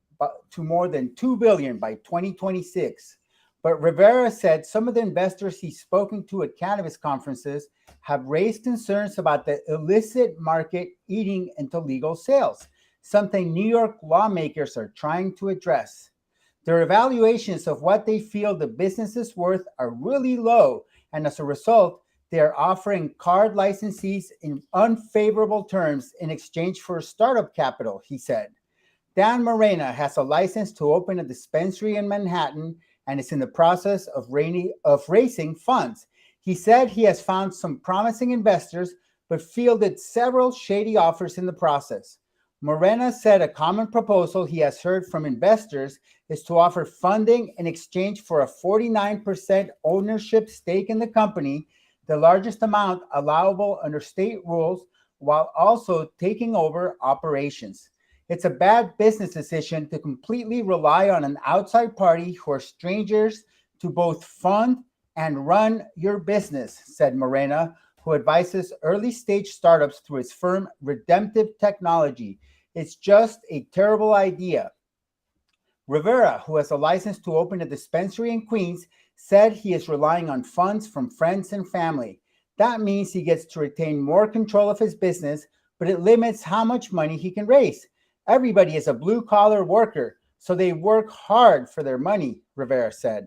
to more than $2 billion by 2026. But Rivera said some of the investors he's spoken to at cannabis conferences have raised concerns about the illicit market eating into legal sales, something New York lawmakers are trying to address. Their evaluations of what they feel the business is worth are really low, and as a result, they are offering card licensees in unfavorable terms in exchange for startup capital, he said. Dan Morena has a license to open a dispensary in Manhattan and is in the process of raising funds. He said he has found some promising investors, but fielded several shady offers in the process. Morena said a common proposal he has heard from investors is to offer funding in exchange for a 49% ownership stake in the company, the largest amount allowable under state rules, while also taking over operations. It's a bad business decision to completely rely on an outside party who are strangers to both fund and run your business, said Morena, who advises early-stage startups through his firm Redemptive Technology. It's just a terrible idea. Rivera, who has a license to open a dispensary in Queens, said he is relying on funds from friends and family. That means he gets to retain more control of his business, but it limits how much money he can raise. Everybody is a blue-collar worker, so they work hard for their money, Rivera said.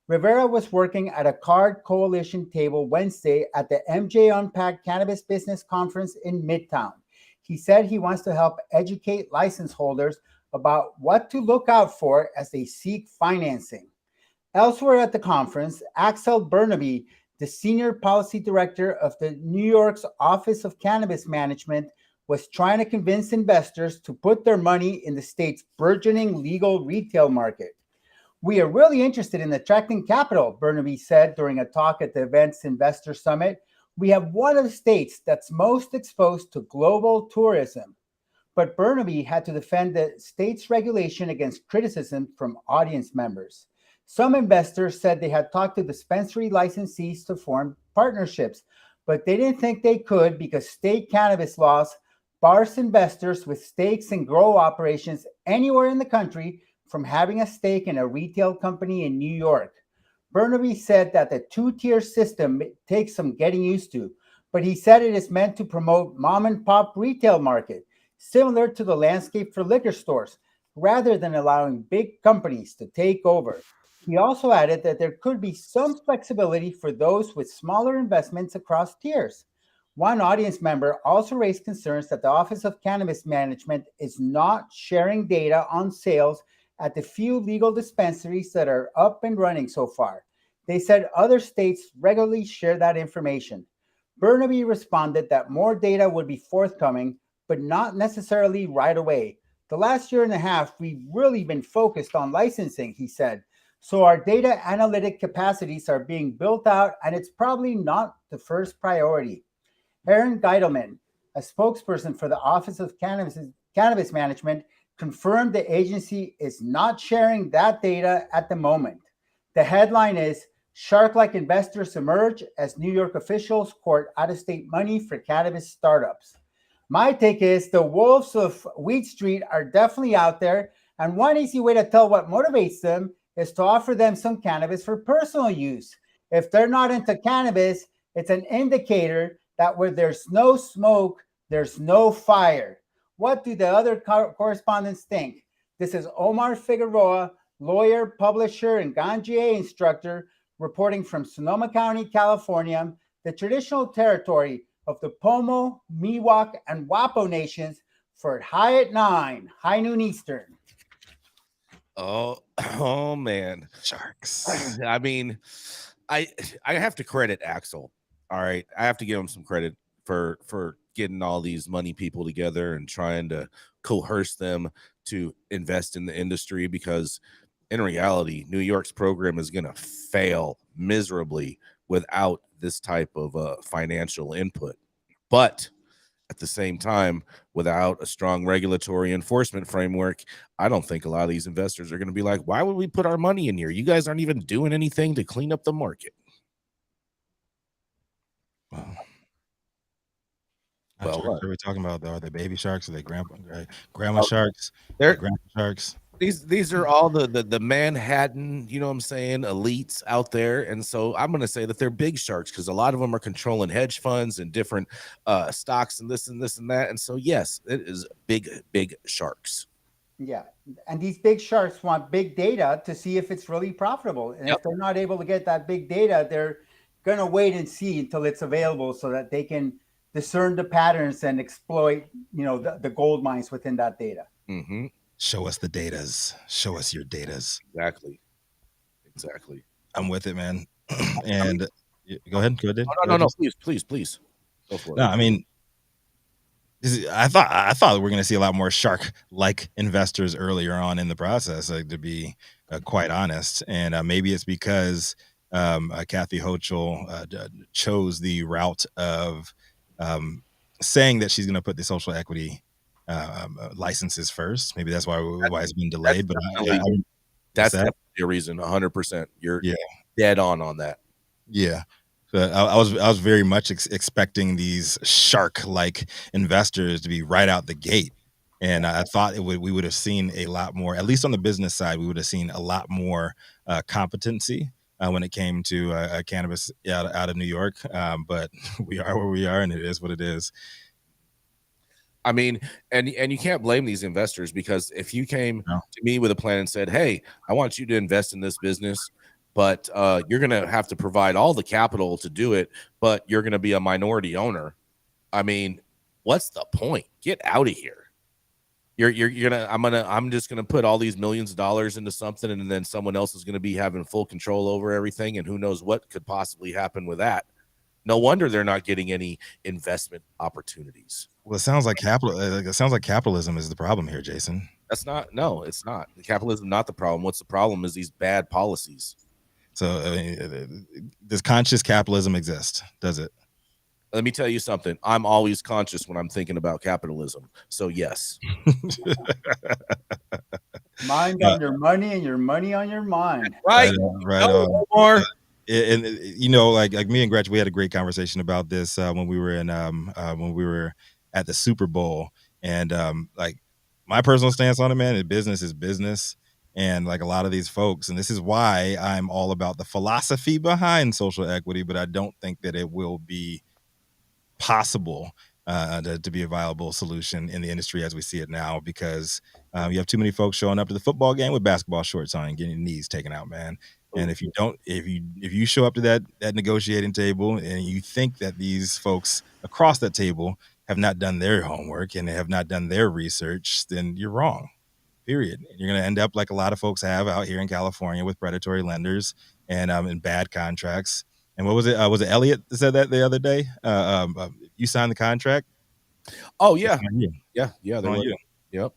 Rivera was working at a Card Coalition table Wednesday at the MJ Unpacked Cannabis Business Conference in Midtown. He said he wants to help educate license holders about what to look out for as they seek financing. Elsewhere at the conference, Axel Burnaby, the Senior Policy Director of the New York's Office of Cannabis Management, was trying to convince investors to put their money in the state's burgeoning legal retail market. We are really interested in attracting capital, Burnaby said during a talk at the event's Investor Summit. We have one of the states that's most exposed to global tourism. But Burnaby had to defend the state's regulation against criticism from audience members. Some investors said they had talked to dispensary licensees to form partnerships, but they didn't think they could because state cannabis laws bars investors with stakes in grow operations anywhere in the country from having a stake in a retail company in New York. Burnaby said that the two-tier system takes some getting used to, but he said it is meant to promote mom-and-pop retail market, similar to the landscape for liquor stores, rather than allowing big companies to take over. He also added that there could be some flexibility for those with smaller investments across tiers. One audience member also raised concerns that the Office of Cannabis Management is not sharing data on sales at the few legal dispensaries that are up and running so far. They said other states regularly share that information. Burnaby responded that more data would be forthcoming, but not necessarily right away. The last year and a half, we've really been focused on licensing, he said. So our data analytic capacities are being built out, and it's probably not the first priority. Aaron Geidelman, a spokesperson for the Office of Cannabis Management, confirmed the agency is not sharing that data at the moment. The headline is, Shark-like investors emerge as New York officials court out-of-state money for cannabis startups. My take is the wolves of Wheat Street are definitely out there, and one easy way to tell what motivates them is to offer them some cannabis for personal use. If they're not into cannabis, it's an indicator that where there's no smoke, there's no fire. What do the other correspondents think? This is Omar Figueroa, lawyer, publisher, and Ganjier instructor, reporting from Sonoma County, California, the traditional territory of the Pomo, Miwok, and Wapo nations, for High at 9, high noon Eastern. Oh man, Sharks. I mean, I have to credit Axel. All right, I have to give him some credit for getting all these money people together and trying to coerce them to invest in the industry, because in reality, New York's program is going to fail miserably without this type of financial input. But at the same time, without a strong regulatory enforcement framework, I don't think a lot of these investors are going to be like, why would we put our money in here? You guys aren't even doing anything to clean up the market. What are we talking about, though? Are they baby sharks? Are they grandma sharks? They're grandpa sharks. These are all the Manhattan, you know what I'm saying, elites out there. And so I'm going to say that they're big sharks because a lot of them are controlling hedge funds and different stocks and this and that. And so, yes, it is big sharks. Yeah. And these big sharks want big data to see if it's really profitable. And if they're not able to get that big data, they're going to wait and see until it's available so that they can discern the patterns and exploit, the gold mines within that data. Mm-hmm. Show us the datas. Show us your datas. Exactly. I'm with it, man. And go ahead. Go ahead. No. Please. Go for it. No, I mean, I thought we were going to see a lot more shark-like investors earlier on in the process, to be quite honest. And maybe it's because Kathy Hochul chose the route of saying that she's going to put the social equity licenses first. Maybe that's why it's been delayed. That's definitely a reason. 100%. You're dead on that. Yeah. But I was very much expecting these shark-like investors to be right out the gate, and I thought we would have seen a lot more. At least on the business side, we would have seen a lot more competency when it came to cannabis out of New York. But we are where we are, and it is what it is. I mean, and you can't blame these investors, because if you came to me with a plan and said, hey, I want you to invest in this business, but you're going to have to provide all the capital to do it, but you're going to be a minority owner. I mean, what's the point? Get out of here. I'm just gonna put all these millions of dollars into something, and then someone else is gonna be having full control over everything, and who knows what could possibly happen with that. No wonder they're not getting any investment opportunities. Well, it sounds like capitalism is the problem here, Jason. It's not. Capitalism not the problem. What's the problem is these bad policies. So does conscious capitalism exist? Does it? Let me tell you something. I'm always conscious when I'm thinking about capitalism. So yes. Mind on your money and your money on your mind. Right. Omar. And like me and Gretchen, we had a great conversation about this when we were at the Super Bowl, and like my personal stance on it, man, business is business. And like a lot of these folks, and this is why I'm all about the philosophy behind social equity, but I don't think that it will be possible to be a viable solution in the industry as we see it now, because you have too many folks showing up to the football game with basketball shorts on and getting your knees taken out, man. And if you show up to that negotiating table and you think that these folks across that table have not done their homework and they have not done their research, then you're wrong. Period. You're going to end up like a lot of folks have out here in California with predatory lenders and in bad contracts. And what was it? Was it Elliot that said that the other day? You signed the contract? Oh yeah, yeah. Yep.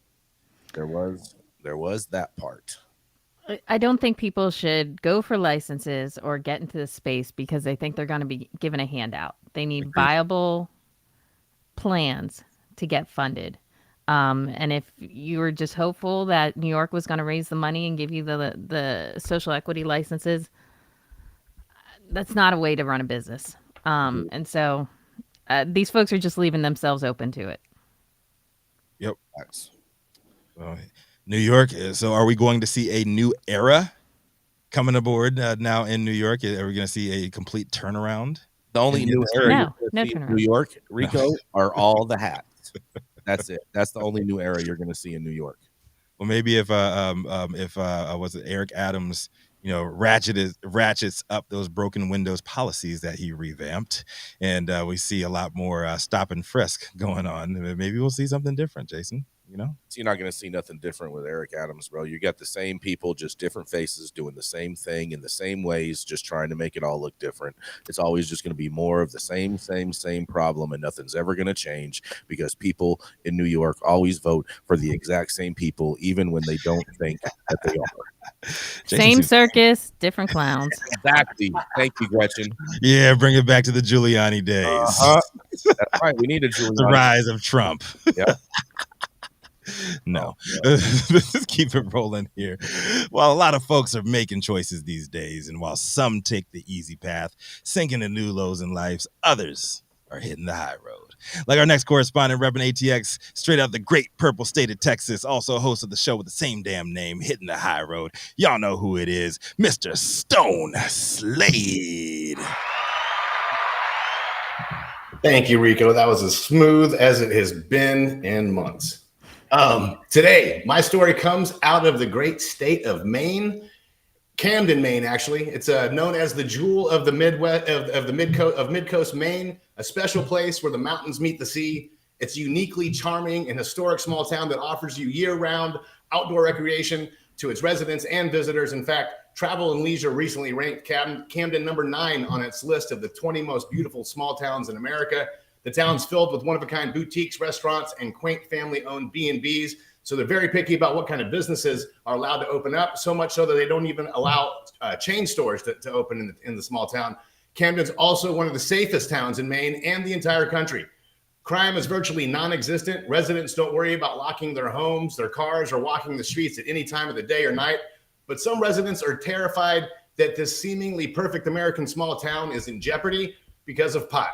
There was that part. I don't think people should go for licenses or get into this space because they think they're going to be given a handout. They need viable plans to get funded. And if you were just hopeful that New York was going to raise the money and give you the social equity licenses, that's not a way to run a business. And so these folks are just leaving themselves open to it. Yep. New York. So are we going to see a new era coming aboard now in New York? Are we going to see a complete turnaround? The only new era no in New York, Rico, are all the hats. That's it. That's the only new era you're going to see in New York. Well, maybe if was it Eric Adams, ratchets up those broken windows policies that he revamped, and we see a lot more stop and frisk going on. Maybe we'll see something different, Jason. So you're not going to see nothing different with Eric Adams, bro. You got the same people, just different faces doing the same thing in the same ways, just trying to make it all look different. It's always just going to be more of the same problem, and nothing's ever going to change because people in New York always vote for the exact same people, even when they don't think that they are. Same circus, different clowns. Exactly. Thank you, Gretchen. Yeah, bring it back to the Giuliani days. That's right. We need a Giuliani. The rise of Trump. Yeah. No, let's keep it rolling here. While a lot of folks are making choices these days, and while some take the easy path, sinking to new lows in lives, others are hitting the high road. Like our next correspondent, repping ATX, straight out the great purple state of Texas, also host of the show with the same damn name, hitting the high road. Y'all know who it is, Mr. Stone Slade. Thank you, Rico. That was as smooth as it has been in months. Today, my story comes out of the great state of Maine, Camden, Maine. Actually, it's known as the jewel of the Midwest of Mid-Coast Maine, a special place where the mountains meet the sea. It's uniquely charming and historic small town that offers you year-round outdoor recreation to its residents and visitors. In fact, Travel and Leisure recently ranked Camden number 9 on its list of the 20 most beautiful small towns in America. The town's filled with one-of-a-kind boutiques, restaurants, and quaint family-owned B&Bs. So they're very picky about what kind of businesses are allowed to open up, so much so that they don't even allow chain stores to open in the small town. Camden's also one of the safest towns in Maine and the entire country. Crime is virtually non-existent. Residents don't worry about locking their homes, their cars, or walking the streets at any time of the day or night. But some residents are terrified that this seemingly perfect American small town is in jeopardy because of pot.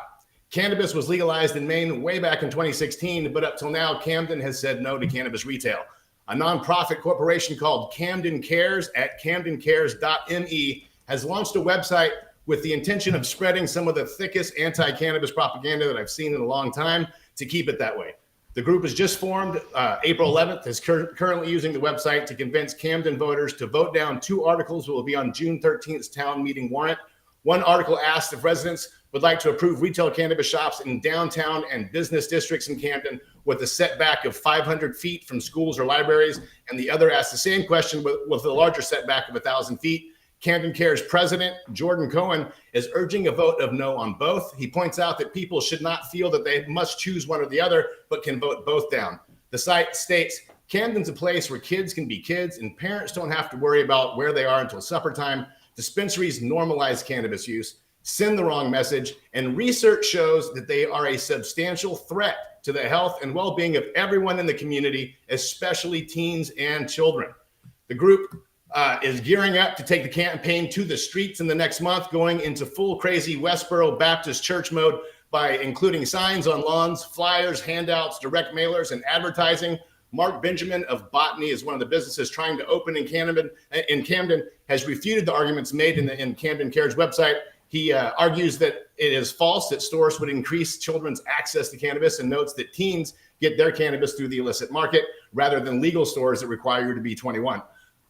Cannabis was legalized in Maine way back in 2016, but up till now, Camden has said no to cannabis retail. A nonprofit corporation called Camden Cares at camdencares.me has launched a website with the intention of spreading some of the thickest anti-cannabis propaganda that I've seen in a long time to keep it that way. The group is just formed. April 11th is currently using the website to convince Camden voters to vote down 2 articles that will be on June 13th's town meeting warrant. One article asked if residents would like to approve retail cannabis shops in downtown and business districts in Camden with a setback of 500 feet from schools or libraries. And the other asks the same question with a larger setback of 1,000 feet. Camden Cares president, Jordan Cohen, is urging a vote of no on both. He points out that people should not feel that they must choose one or the other, but can vote both down. The site states, Camden's a place where kids can be kids and parents don't have to worry about where they are until supper time. Dispensaries normalize cannabis use, send the wrong message, and research shows that they are a substantial threat to the health and well-being of everyone in the community, especially teens and children. The group is gearing up to take the campaign to the streets in the next month, going into full crazy Westboro Baptist Church mode by including signs on lawns, flyers, handouts, direct mailers, and advertising. Mark Benjamin of Botany is one of the businesses trying to open in Camden, has refuted the arguments made in Camden Cares website. He argues that it is false that stores would increase children's access to cannabis and notes that teens get their cannabis through the illicit market rather than legal stores that require you to be 21.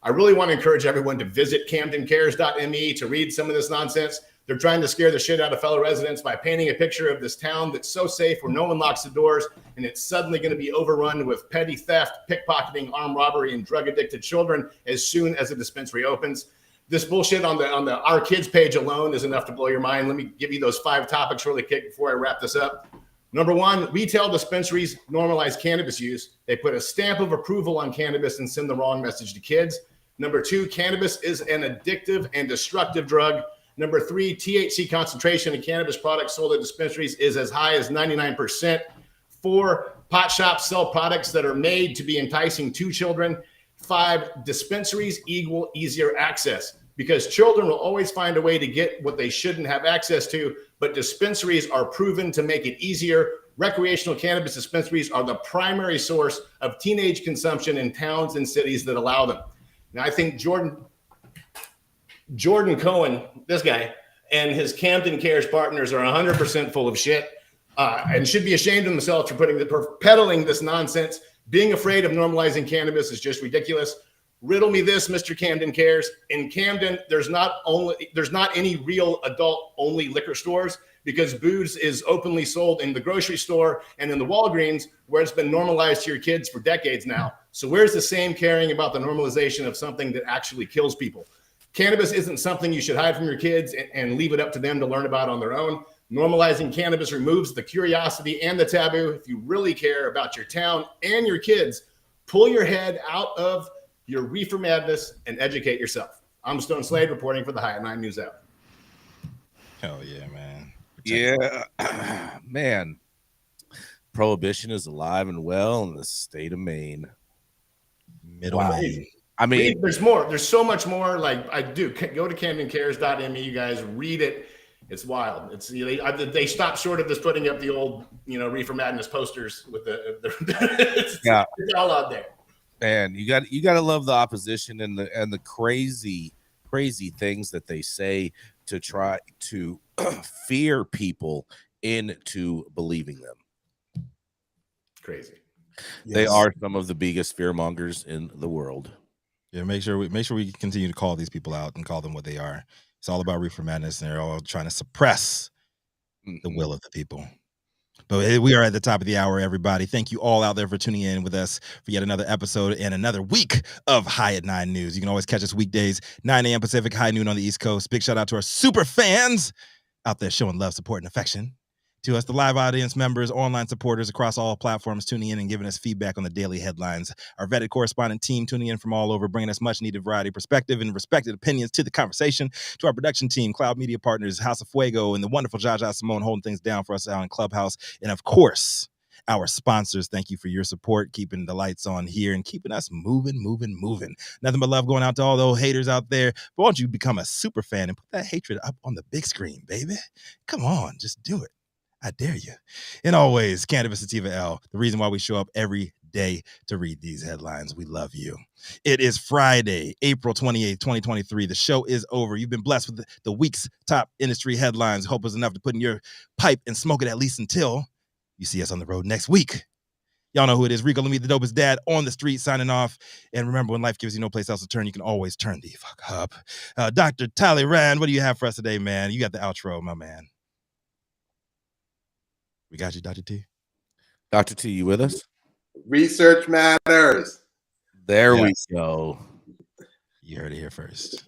I really want to encourage everyone to visit CamdenCares.me to read some of this nonsense. They're trying to scare the shit out of fellow residents by painting a picture of this town that's so safe where no one locks the doors, and it's suddenly going to be overrun with petty theft, pickpocketing, armed robbery, and drug-addicted children as soon as the dispensary opens. This bullshit on the Our Kids page alone is enough to blow your mind. Let me give you those 5 topics really quick before I wrap this up. Number 1, retail dispensaries normalize cannabis use. They put a stamp of approval on cannabis and send the wrong message to kids. Number 2, cannabis is an addictive and destructive drug. Number 3, THC concentration in cannabis products sold at dispensaries is as high as 99%. 4, pot shops sell products that are made to be enticing to children. 5, dispensaries equal easier access, because children will always find a way to get what they shouldn't have access to, but dispensaries are proven to make it easier. Recreational cannabis dispensaries are the primary source of teenage consumption in towns and cities that allow them. Now, I think Jordan Cohen, this guy, and his Camden Cares partners are 100% full of shit and should be ashamed of themselves for peddling this nonsense. Being afraid of normalizing cannabis is just ridiculous. Riddle me this, Mr. Camden Cares. In Camden, there's not any real adult-only liquor stores because booze is openly sold in the grocery store and in the Walgreens, where it's been normalized to your kids for decades now. So where's the same caring about the normalization of something that actually kills people? Cannabis isn't something you should hide from your kids and leave it up to them to learn about on their own. Normalizing cannabis removes the curiosity and the taboo. If you really care about your town and your kids, pull your head out of your reefer madness and educate yourself. I'm Stone Slade reporting for the High at 9 News Hour. Hell yeah, man. Yeah, man. Prohibition is alive and well in the state of Maine. Middle Maine. I mean, there's more. There's so much more. Like I do. Go to CamdenCares.me. You guys read it. It's wild. It's they stopped short of just putting up the old Reefer Madness posters with it's all out there. Man, you got to love the opposition and the crazy things that they say to try to fear people into believing them. Crazy. They are some of the biggest fearmongers in the world. Yeah, make sure we continue to call these people out and call them what they are. It's all about reefer madness, and they're all trying to suppress the will of the people. But we are at the top of the hour, everybody. Thank you all out there for tuning in with us for yet another episode and another week of High at 9 News. You can always catch us weekdays, 9 a.m. Pacific, high noon on the East Coast. Big shout out to our super fans out there showing love, support, and affection. To us, the live audience members, online supporters across all platforms tuning in and giving us feedback on the daily headlines. Our vetted correspondent team tuning in from all over, bringing us much-needed variety, perspective, and respected opinions to the conversation. To our production team, Cloud Media Partners, House of Fuego, and the wonderful Jaja Simone holding things down for us out in Clubhouse. And, of course, our sponsors, thank you for your support, keeping the lights on here and keeping us moving. Nothing but love going out to all those haters out there. But why don't you become a super fan and put that hatred up on the big screen, baby? Come on, just do it. I dare you. And always, Cannabis Sativa L, the reason why we show up every day to read these headlines. We love you. It is Friday, April 28th, 2023. The show is over. You've been blessed with the week's top industry headlines. Hope is enough to put in your pipe and smoke it at least until you see us on the road next week. Y'all know who it is. Rico Lamitte, the dopest dad on the street, signing off. And remember, when life gives you no place else to turn, you can always turn the fuck up. Dr. Talleyrand, what do you have for us today, man? You got the outro, my man. We got you, Dr. T. Dr. T, you with us? Research matters. There Yes. we go. You heard it here first.